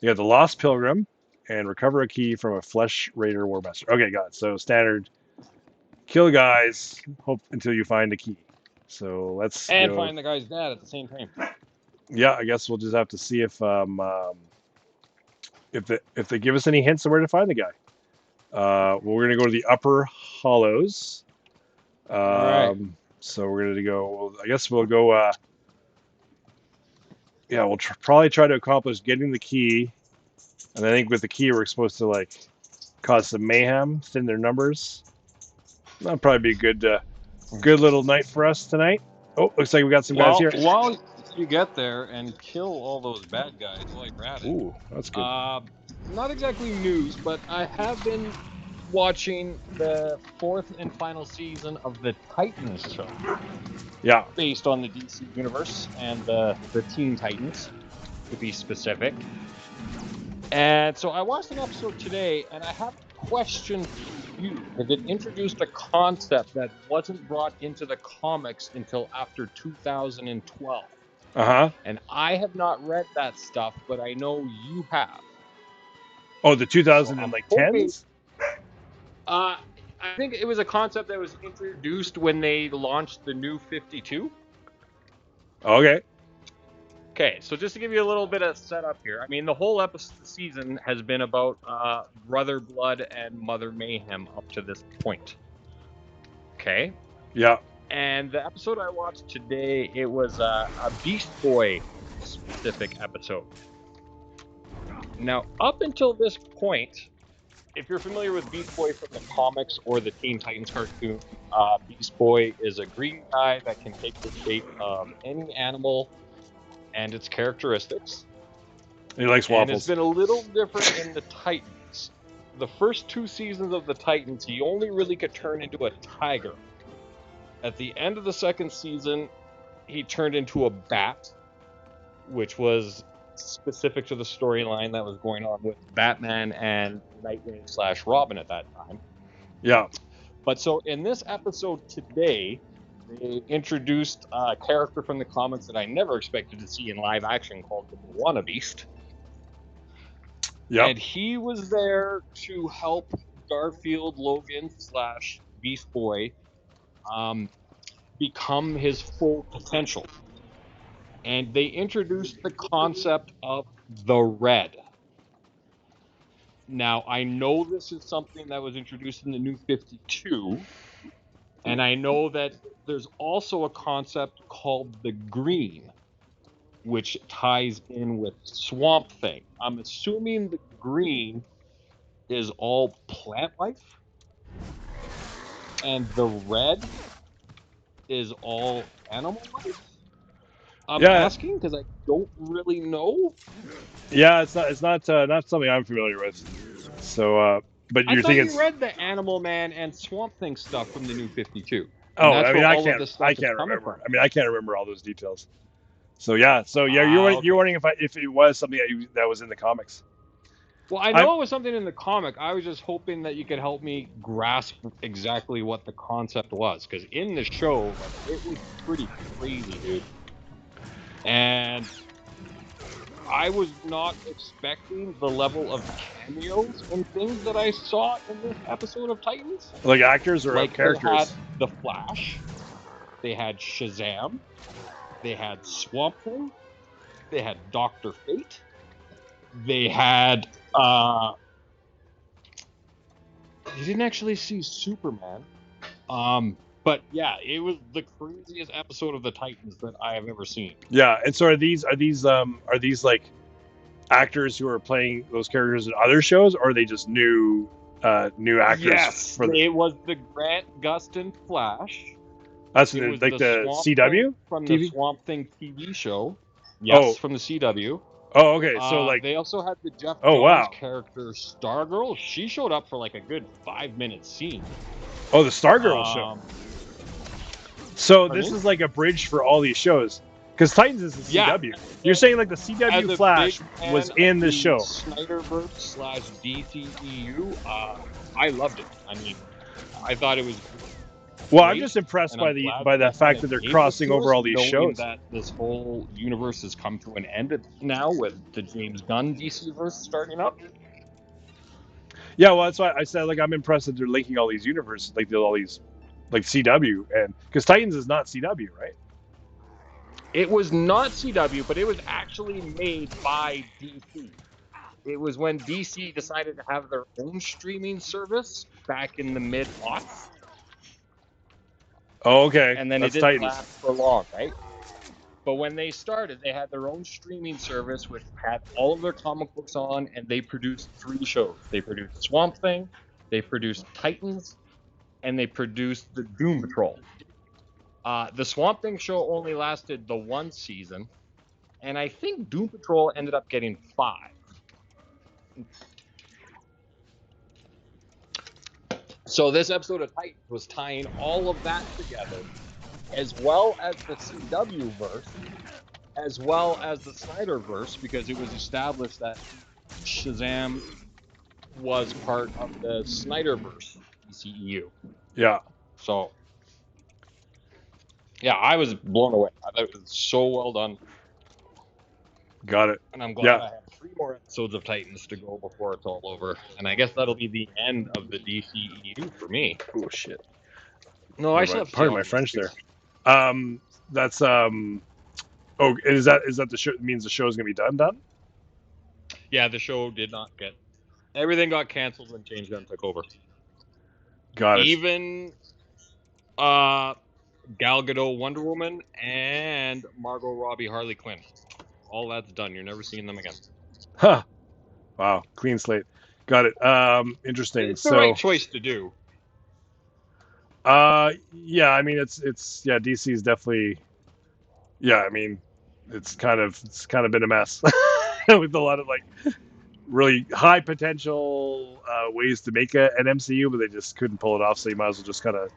you got the Lost Pilgrim and recover a key from a Flesh Raider Warmaster. Okay, got it. So standard, kill guys, hope until you find a key. So let's And go. find the guy's dad at the same time. Yeah, I guess we'll just have to see if they give us any hints of where to find the guy. We're gonna go to the Upper Hollows. All right. So we're gonna go. Well, I guess we'll go. Yeah, we'll probably try to accomplish getting the key, and I think with the key we're supposed to like cause some mayhem, thin their numbers. That'll probably be a good little night for us tonight. Oh, looks like we got some guys Well, here. while you get there and kill all those bad guys while you're at it, Ooh, that's good. not exactly news, but I have been watching the 4th and final season of the Titans show, Yeah. based on the DC universe and the Teen Titans, to be specific. And so I watched an episode today, and I have a question for you, because it introduced a concept that wasn't brought into the comics until after 2012. Uh-huh. And I have not read that stuff, but I know you have. Oh, the So I'm hoping. 2010s? I think it was a concept that was introduced when they launched the new 52. Okay. Okay, so just to give you a little bit of setup here, I mean, the whole season has been about Brother Blood and Mother Mayhem up to this point. Okay? Yeah. And the episode I watched today, it was a Beast Boy specific episode. Now, up until this point, if you're familiar with Beast Boy from the comics or the Teen Titans cartoon, Beast Boy is a green guy that can take the shape of any animal and its characteristics. He likes And waffles. it's been a little different in the Titans. The first 2 seasons of the Titans, he only really could turn into a tiger. At the end of the 2nd season, he turned into a bat, which was specific to the storyline that was going on with Batman and Nightwing/Robin at that time. Yeah. But so in this episode today, they introduced a character from the comics that I never expected to see in live action called the Moana Beast. Yep. And he was there to help Garfield Logan/Beast Boy become his full potential. And they introduced the concept of the Red. Now, I know this is something that was introduced in the New 52, and I know that there's also a concept called the Green, which ties in with Swamp Thing. I'm assuming the Green is all plant life, and the Red is all animal life. I'm asking because I don't really know. Yeah, it's not something I'm familiar with. So, but I you're thought thinking. you read the Animal Man and Swamp Thing stuff from the New 52. And Oh, that's I mean, where I all of can't this stuff is coming remember. from. I mean, I can't remember all those details. So yeah, you're wondering if it was something that was in the comics. Well, I know it was something in the comic. I was just hoping that you could help me grasp exactly what the concept was, because in the show, like, it was pretty crazy, dude. And I was not expecting the level of cameos and things that I saw in this episode of Titans. Like actors or Like, characters? they had the Flash, they had Shazam, they had Swamp Thing, they had Dr. Fate, they had you didn't actually see Superman. But yeah, it was the craziest episode of the Titans that I have ever seen. Yeah, and so are these like actors who are playing those characters in other shows, or are they just new actors? Yes, it was the Grant Gustin Flash. That's it was like the Swamp CW Thing from TV? the Swamp Thing TV show. Yes, from the CW. Oh, okay. So like, they also had the Jeff oh Jones wow. character Stargirl. She showed up for like a good 5-minute scene. Oh, the Stargirl show. So this is like a bridge for all these shows, because Titans is the CW. Yeah, You're saying like the CW as a Flash big was fan in of this the show. Snyderverse / DCEU, I loved it. I mean, I thought it was Well, I'm great, just impressed and by I'm the glad by the they kind fact that of they're gave this crossing to over us, all these knowing shows. that this whole universe has come to an end now with the James Gunn DC verse starting up. Yeah, well, that's why I said like I'm impressed that they're linking all these universes, like all these, like CW, and because Titans is not CW, right? It was not CW, but it was actually made by DC. It was when DC decided to have their own streaming service back in the mid-aughts. Oh, okay. And then That's it didn't Titans. last for long, right? But when they started, they had their own streaming service, which had all of their comic books on, and they produced 3 shows. They produced Swamp Thing, they produced Titans, and they produced the Doom Patrol. The Swamp Thing show only lasted the 1 season, and I think Doom Patrol ended up getting 5. So this episode of Titans was tying all of that together, as well as the CW verse, as well as the Snyderverse, because it was established that Shazam was part of the Snyderverse DCEU. Yeah. So, yeah, I was blown away. I thought it was so well done. Got it. And I'm glad Yeah. I have 3 more episodes of Titans to go before it's all over. And I guess that'll be the end of the DCEU for me. Oh shit. No, I still have to see Pardon all my these French too. there. That's Oh, is that the show means the show's gonna be done? Yeah, the show did not get. Everything got canceled when James Gunn took over. Got it. Even Gal Gadot Wonder Woman and Margot Robbie Harley Quinn. All that's done. You're never seeing them again. Huh. Wow. Clean slate. Got it. Interesting. It's the right choice to do. Yeah. I mean, it's yeah. DC is definitely. Yeah. I mean, it's kind of been a mess with a lot of like really high potential ways to make an MCU, but they just couldn't pull it off. So you might as well just kind of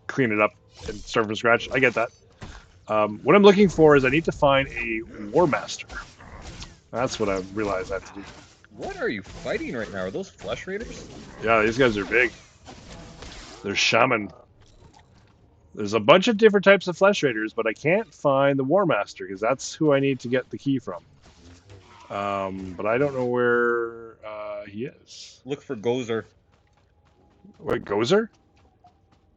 clean it up and start from scratch. I get that. What I'm looking for is I need to find a War Master. That's what I realized I have to do. What are you fighting right now? Are those Flesh Raiders? Yeah, these guys are big. They're Shaman. There's a bunch of different types of Flesh Raiders, but I can't find the War Master because that's who I need to get the key from. But I don't know where he is. Look for Gozer. Wait, Gozer?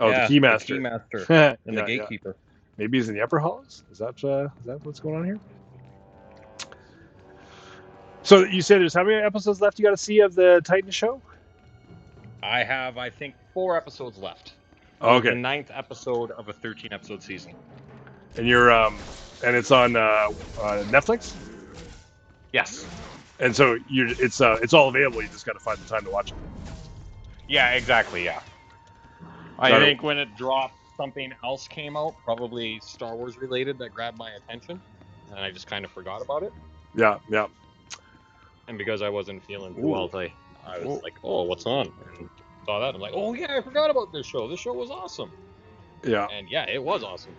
Oh, yeah, the Keymaster. The Keymaster and the Gatekeeper. Yeah. Maybe he's in the upper halls? Is that what's going on here? So you said there's how many episodes left you got to see of the Titan show? I have, I think, 4 episodes left. Okay. The 9th episode of a 13-episode season. And you're and it's on Netflix? Yes. And so it's all available. You just got to find the time to watch it. Yeah, exactly. Yeah. I think when it dropped, something else came out, probably Star Wars related, that grabbed my attention, and I just kind of forgot about it. Yeah, yeah. And because I wasn't feeling too well, I was like, "Oh, what's on?" And saw that. I'm like, "Oh yeah, I forgot about this show. This show was awesome." Yeah. And yeah, it was awesome.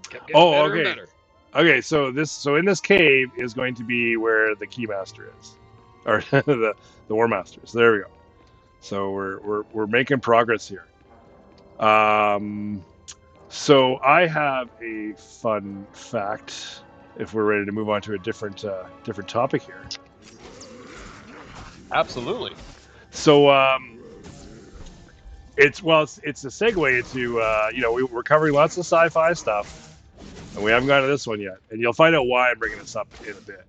Kept getting better okay. and better. Okay, so in this cave is going to be where the Keymaster is, or the War Master. So there we go. So we're making progress here. So I have a fun fact. If we're ready to move on to a different topic here. Absolutely. So it's a segue into we're covering lots of sci-fi stuff, and we haven't gotten to this one yet, and you'll find out why I'm bringing this up in a bit.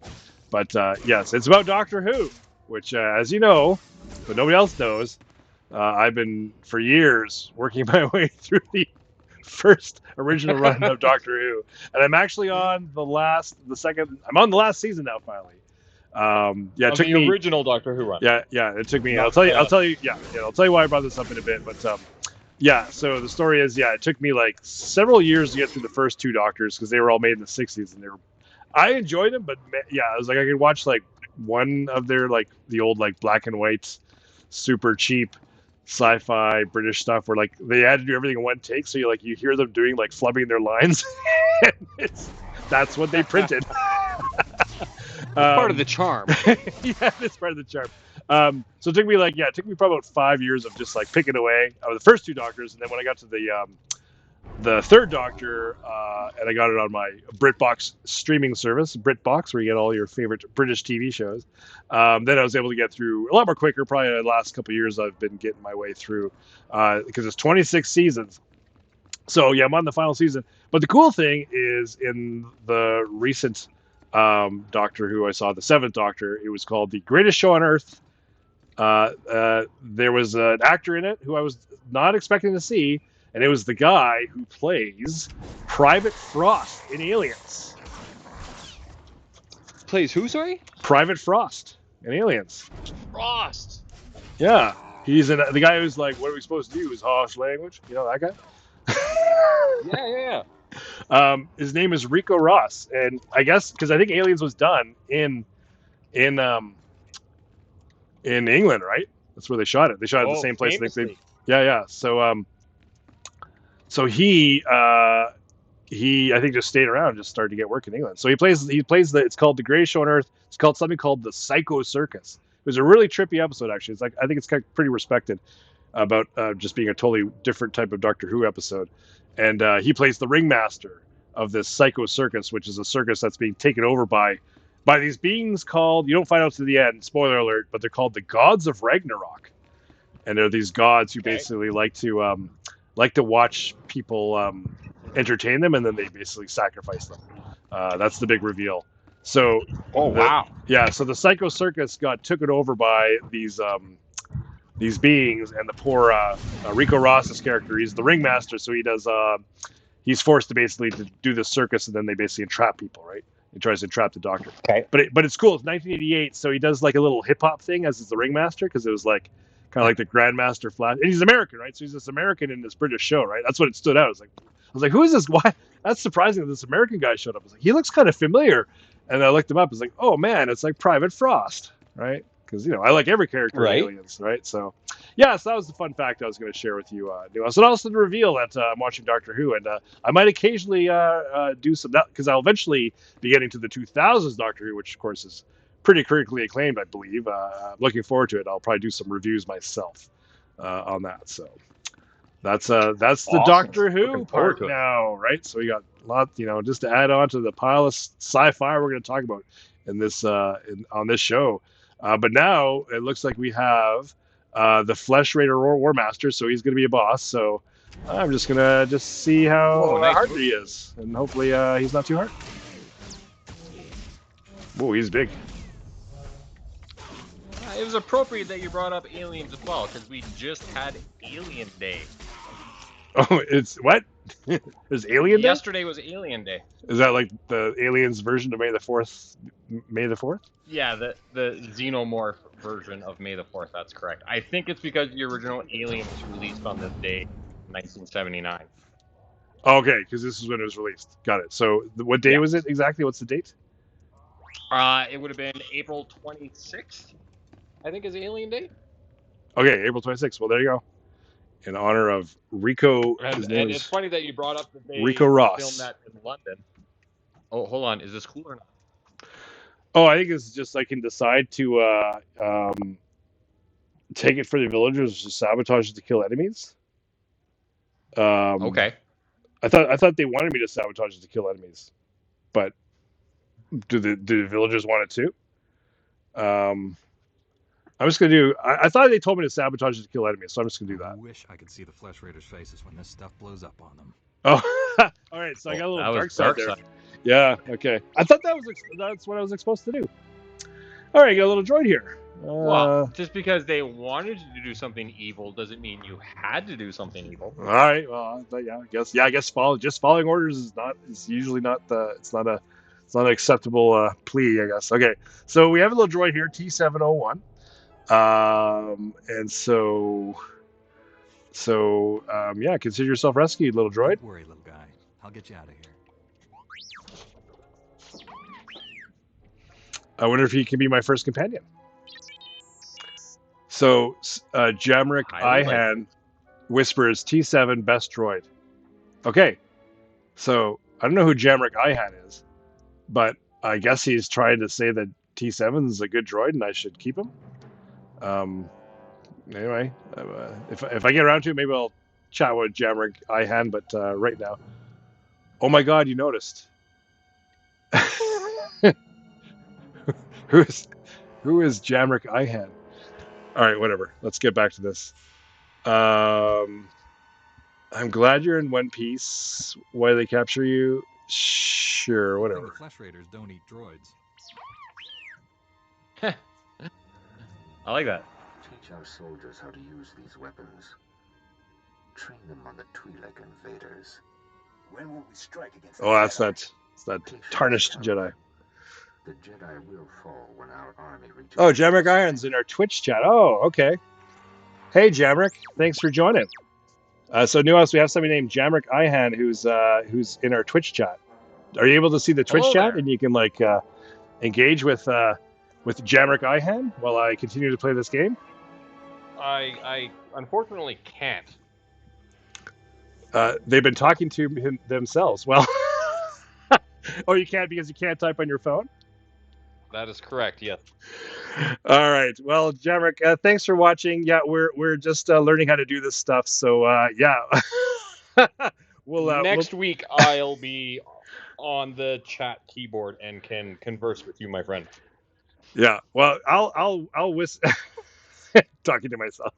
But yes, it's about Doctor Who, which as you know, but nobody else knows, I've been for years working my way through the first original run of Doctor Who, and I'm actually on I'm on the last season now finally. It took me original Doctor Who run. Yeah, it took me. I'll tell you why I brought this up in a bit. But so the story is, it took me like several years to get through the first 2 Doctors because they were all made in the 60s, and they were I enjoyed them, but yeah, I was like, I could watch like one of their like the old like black and white, super cheap sci-fi British stuff where like they had to do everything in one take, so you hear them doing like flubbing their lines. That's what they printed. That's part of the charm. Yeah, it's part of the charm. So it took me probably about 5 years of just like picking away of the first two Doctors, and then when I got to the third Doctor, and I got it on my BritBox streaming service, BritBox, where you get all your favorite British TV shows. Then I was able to get through a lot more quicker. Probably the last couple of years, I've been getting my way through because it's 26 seasons. So yeah, I'm on the final season. But the cool thing is, in the recent Doctor Who I saw, the seventh Doctor, it was called The Greatest Show on Earth. There was an actor in it who I was not expecting to see, and it was the guy who plays Private Frost in Aliens. Plays who, sorry? Private Frost in Aliens. Frost. Yeah. He's the guy who's like, what are we supposed to do? Is harsh language? You know that guy? Yeah. His name is Rico Ross, and I guess because I think Aliens was done in England, right? That's where they shot it. They shot it at the same place. I think yeah. So he I think just stayed around, and just started to get work in England. So he plays it's called The Greatest Show on Earth. It's called something called the Psycho Circus. It was a really trippy episode, actually. It's like, I think it's kind of pretty respected about just being a totally different type of Doctor Who episode. And he plays the ringmaster of this Psycho Circus, which is a circus that's being taken over by these beings called, you don't find out to the end, spoiler alert, but they're called the Gods of Ragnarok. And they're these gods who basically like to watch people entertain them, and then they basically sacrifice them. That's the big reveal. So, wow. So the Psycho Circus got taken over by these beings, and the poor Rico Ross's character, he's the ringmaster, so he's forced to basically to do this circus, and then they basically entrap people, right? He tries to entrap the Doctor. Okay. But it's cool. It's 1988, so he does like a little hip hop thing as is the ringmaster, because it was like kind of like the Grand Master Flash, and he's American, right? So he's this American in this British show, right? That's what it stood out. I was like, who is this? Why? That's surprising that this American guy showed up. I was like, he looks kind of familiar, and I looked him up. I was like, oh man, it's like Private Frost, right? Because I like every character in Aliens, right? So yeah, so that was the fun fact I was going to share with you, Nuahs. And also to reveal that I'm watching Doctor Who, and I might occasionally do some, because I'll eventually be getting to the 2000s Doctor Who, which of course is pretty critically acclaimed, I believe. Looking forward to it. I'll probably do some reviews myself on that. So that's the Doctor Who part now, right? So we got a lot, just to add on to the pile of sci-fi we're going to talk about in this on this show. But now it looks like we have the Flesh Raider War Master, so he's going to be a boss. So I'm just going to see how hard he is, and hopefully he's not too hard. Whoa, he's big. It was appropriate that you brought up Aliens as well, because we just had Alien Day. Oh, it's what? There's Alien Day? Yesterday was Alien Day. Is that like the Aliens version of May the 4th? May the 4th? Yeah, the Xenomorph version of May the 4th, that's correct. I think it's because the original Alien was released on this day, 1979. Okay, because this is when it was released. Got it. So what day was it exactly? What's the date? It would have been April 26th, I think, is Alien Day. Okay, April 26th. Well, there you go. In honor of Rico. And it's funny that you brought up that they Rico Ross filmed that in London. Oh, hold on. Is this cool or not? Oh, I think it's just I can decide to take it for the villagers, to sabotage it to kill enemies. Okay. I thought they wanted me to sabotage it to kill enemies, but do the villagers want it too? I'm just gonna do. I thought they told me to sabotage it to kill enemies, so I'm just gonna do that. I wish I could see the Flesh Raiders' faces when this stuff blows up on them. Oh, all right. So I got a little dark side there. Yeah. Okay. I thought that's what I was supposed to do. All right, got a little droid here. Well, just because they wanted you to do something evil doesn't mean you had to do something evil. All right. Well, I guess following orders is usually not it's not an acceptable plea, I guess. Okay. So we have a little droid here, T701. And so consider yourself rescued, little droid. Don't worry, little guy. I'll get you out of here. I wonder if he can be my first companion. So, Jamric Highly likely. Eyehan whispers T7 best droid. Okay, so I don't know who Jamric Eyehan is, but I guess he's trying to say that T7 is a good droid and I should keep him. Anyway, if I get around to it, maybe I'll chat with Jamric Eyehan, but right now. Oh my god, you noticed. who is Jamric Eyehan? All right, whatever. Let's get back to this. I'm glad you're in one piece. Why they capture you? Sure, whatever. The Flesh Raiders don't eat droids. I like that. Teach our soldiers how to use these weapons. Train them on the Twi'leks invaders. When will we strike against Oh, that's that tarnished Jedi. The Jedi will fall when our army reaches. Oh, Jamric Iron's in our Twitch chat. Oh, okay. Hey, Jamric, thanks for joining. So, Nuahs, we have somebody named Jamric Eyehan who's in our Twitch chat. Are you able to see the Twitch chat? There. And you can engage with Jamric Eyehan while I continue to play this game? I unfortunately can't. They've been talking to themselves. Well, oh, you can't because you can't type on your phone? That is correct, yes. All right. Well, Jamric, thanks for watching. Yeah, we're just learning how to do this stuff. So yeah, Next week I'll be on the chat keyboard and can converse with you, my friend. Yeah. Well, I'll talking to myself.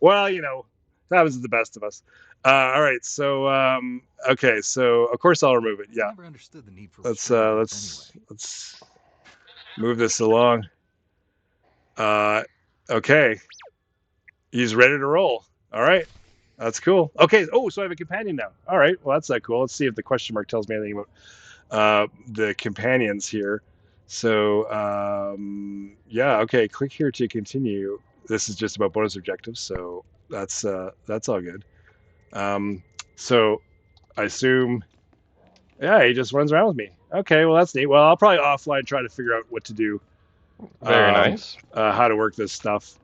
Well, that happens to the best of us. All right. So okay. So of course I'll remove it. Yeah. I never understood the need for Let's move this along. Okay. He's ready to roll. All right. That's cool. Okay. Oh, so I have a companion now. All right. Well, that's not cool. Let's see if the question mark tells me anything about the companions here. So, yeah. Okay. Click here to continue. This is just about bonus objectives. So that's all good. So I assume, yeah, he just runs around with me. Okay. Well, that's neat. Well, I'll probably offline try to figure out what to do. Very nice. How to work this stuff.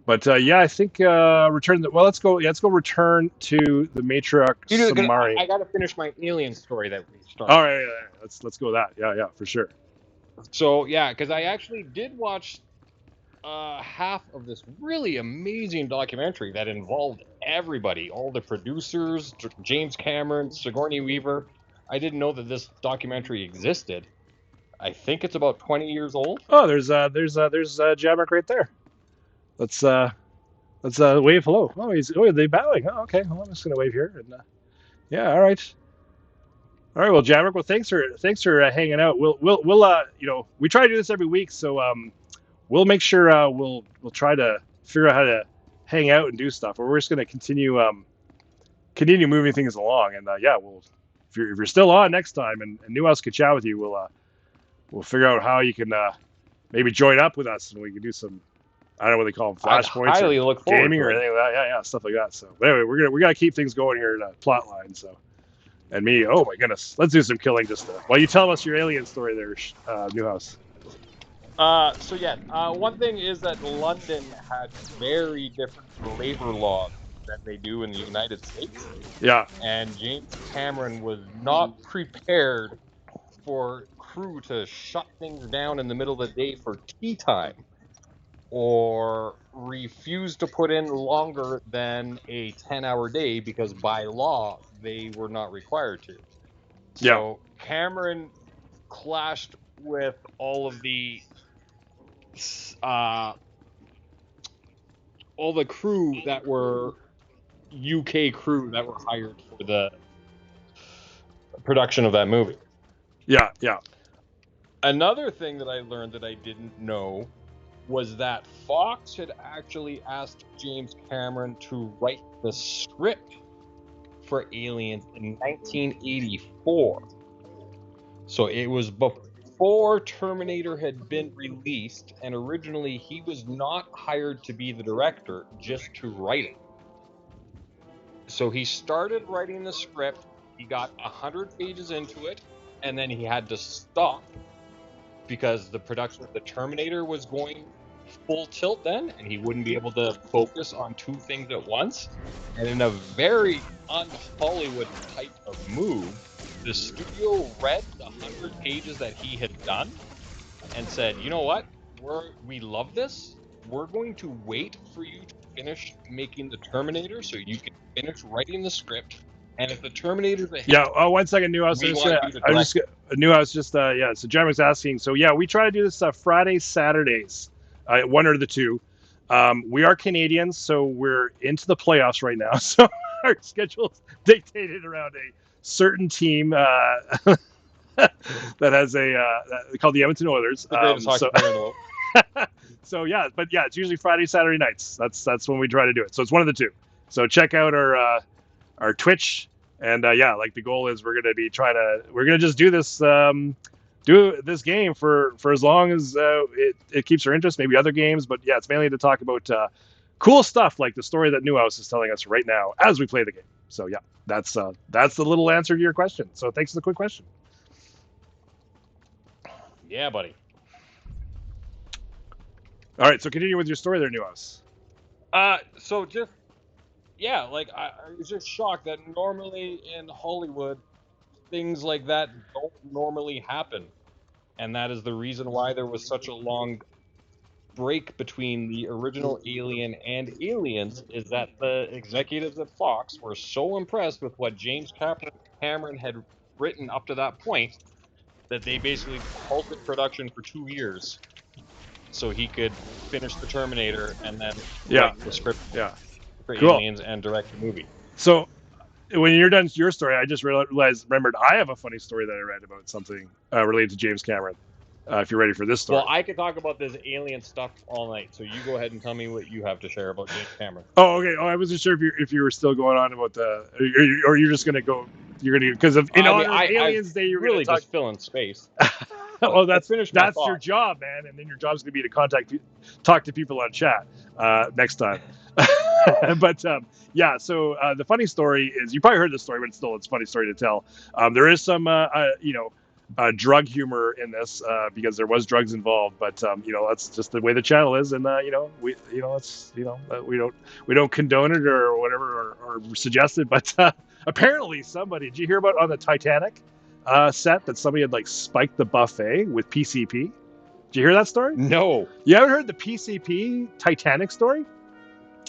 But yeah, I think return. Well, let's go. Yeah, let's go. Return to the matriarch Samari. I gotta finish my alien story that we started. All right, yeah. Let's go with that. Yeah, for sure. So yeah, because I actually did watch half of this really amazing documentary that involved everybody, all the producers, James Cameron, Sigourney Weaver. I didn't know that this documentary existed. I think it's about 20 years old. Oh, there's Jamric right there. Let's wave hello. Oh, they bowing. Oh, okay. Well, I'm just gonna wave here and yeah, all right. All right, well, Jamric, well, thanks for hanging out. We'll we try to do this every week, so we'll make sure we'll try to figure out how to hang out and do stuff. Or we're just gonna continue moving things along, and yeah, if you're still on next time and Nuahs can chat with you, we'll figure out how you can maybe join up with us and we can do some, I don't know what they call them, flashpoints or gaming or anything like that. Yeah, stuff like that. So but anyway, we gotta keep things going here in a plot line. So, and me, oh my goodness, let's do some killing just while you tell us your alien story there, Nuahs. So yeah, one thing is that London had very different labor laws than they do in the United States. Yeah. And James Cameron was not prepared for crew to shut things down in the middle of the day for tea time, or refuse to put in longer than a 10-hour day because by law they were not required to. So Cameron clashed with all of the crew that were UK crew that were hired for the production of that movie. Yeah. Another thing that I learned that I didn't know was that Fox had actually asked James Cameron to write the script for Aliens in 1984. So it was before Terminator had been released, and originally he was not hired to be the director, just to write it. So he started writing the script, he got 100 pages into it, and then he had to stop because the production of the Terminator was going full tilt then, and he wouldn't be able to focus on two things at once. And in a very un-Hollywood type of move, the studio read the 100 pages that he had done and said, "You know what? We love this. We're going to wait for you to finish making the Terminator so you can finish writing the script. And if the Terminator's a hit, Yeah. Oh, 1 second, Nuahs. we want you to direct." Nuahs just yeah. So Jamric's asking. So yeah, we try to do this Fridays, Saturdays, one or the two. We are Canadians, so we're into the playoffs right now. So our schedule's dictated around a certain team that has called the Edmonton Oilers. The greatest hockey player in the world. So yeah, but yeah, it's usually Friday, Saturday nights. That's when we try to do it. So it's one of the two. So check out our Twitch, and yeah, like the goal is we're gonna just do this game for as long as it keeps our interest. Maybe other games, but yeah, it's mainly to talk about cool stuff like the story that Nuahs is telling us right now as we play the game. So yeah, that's the little answer to your question. So thanks for the quick question. Yeah, buddy. All right, so continue with your story there, Nuahs. So just yeah, like I was just shocked that normally in Hollywood things like that don't normally happen, and that is the reason why there was such a long break between the original Alien and Aliens. Is that the executives at Fox were so impressed with what James Cameron had written up to that point that they basically halted production for 2 years so he could finish the Terminator and then write the script for Cool. Aliens and direct the movie. So when you're done with your story, I just remembered I have a funny story that I read about something related to James Cameron. If you're ready for this story. Well, I could talk about this alien stuff all night, so you go ahead and tell me what you have to share about James Cameron. Oh, okay. Oh, I wasn't sure if you were still going on about or you're just gonna go. You're gonna because of in honor of Aliens Day. You're really gonna just fill in space. Well, that's your job, man. And then your job's gonna be to talk to people on chat next time. But yeah, so the funny story is you probably heard this story, but it's a funny story to tell. There is some drug humor in this because there was drugs involved, but that's just the way the channel is, and we don't condone it or whatever or suggest it, but apparently somebody did you hear about on the Titanic set that somebody had like spiked the buffet with PCP? Did you hear that story? No. You haven't heard the PCP Titanic story?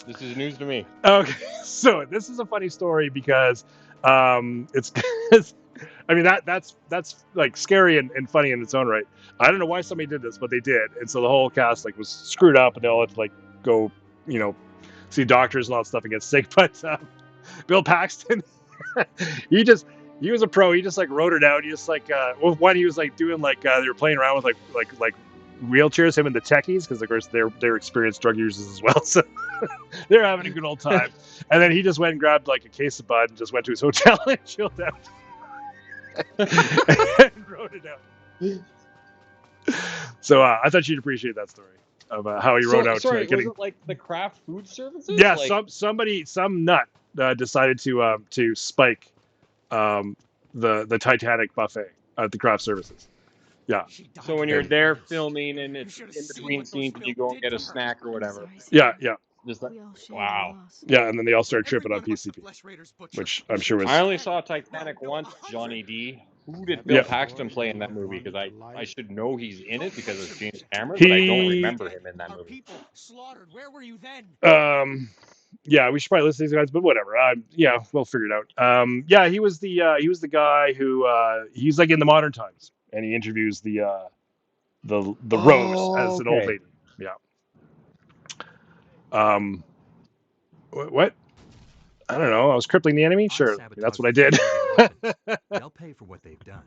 This is news to me. Okay, so this is a funny story because it's I mean that's like scary and funny in its own right. I don't know why somebody did this, but they did, and so the whole cast like was screwed up, and they all had to like go see doctors and all that stuff and get sick. But Bill Paxton, he was a pro. He just like wrote it out. He just like he was like doing like they were playing around with like wheelchairs, him and the techies, because of course they're experienced drug users as well. So they're having a good old time. And then he just went and grabbed like a case of bud and just went to his hotel and chilled out. And wrote it out. So I thought you'd appreciate that story of how he wrote out. Sorry, was it like the Kraft Food Services? Yeah, some nut decided to spike the Titanic buffet at the Kraft Services. Yeah. So when you're there filming and it's in between scenes, and you go and get a snack or whatever. Yeah. Just like, wow. Yeah, and then they all started tripping on PCP, which I'm sure was. I only saw Titanic once, Johnny D. Who did Bill Paxton play in that movie? Because I should know he's in it because it's James Cameron, but I don't remember him in that movie. Where were you then? Yeah, we should probably listen to these guys, but whatever. Yeah, we'll figure it out. Yeah, he was the guy who he's like in the modern times, and he interviews the Rose as an old lady. Yeah. What? I don't know. I was crippling the enemy. Sure, that's what I did. They'll pay for what they've done.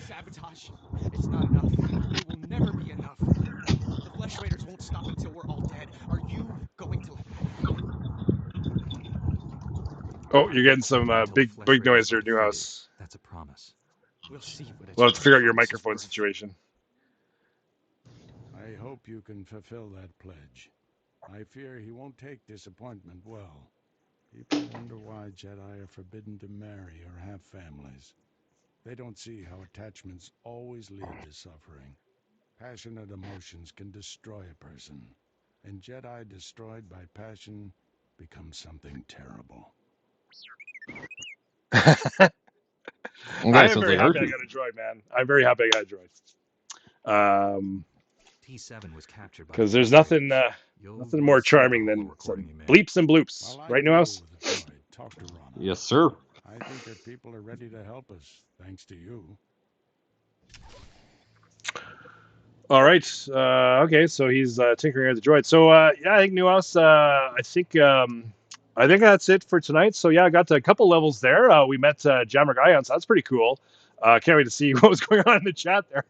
Sabotage. It's not enough. It will never be enough. The Flesh Raiders won't stop until we're all dead. Are you going to? Oh, you're getting some big noise here, Nuahs. That's a promise. We'll see what it's. We'll have to figure out your microphone situation. I hope you can fulfill that pledge. I fear he won't take disappointment well. People wonder why Jedi are forbidden to marry or have families. They don't see how attachments always lead to suffering. Passionate emotions can destroy a person, and Jedi destroyed by passion become something terrible. I Okay, am so very they happy heard I you. got a droid, man. I'm very happy I got a droid. T7 was captured by Because the there's Flesh nothing Raiders. You'll nothing want more to see the charming holo than recording some you made. bleeps and bloops, While I right, deal Nuahs? with the droid, talk to Rana. Yes, sir. I think her people are ready to help us, thanks to you. All right. Okay, so he's tinkering with the droid. So yeah, I think Nuahs. I think that's it for tonight. So yeah, I got a couple levels there. We met Jamric Ion, so that's pretty cool. Can't wait to see what was going on in the chat there.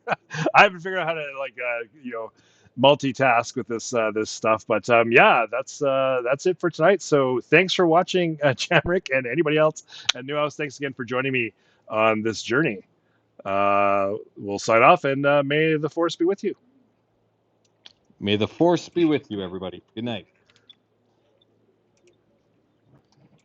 I haven't figured out how to multitask with this stuff. But yeah, that's it for tonight. So thanks for watching, Jamric, and anybody else. And Nuahs, thanks again for joining me on this journey. We'll sign off, and may the force be with you. May the force be with you, everybody. Good night.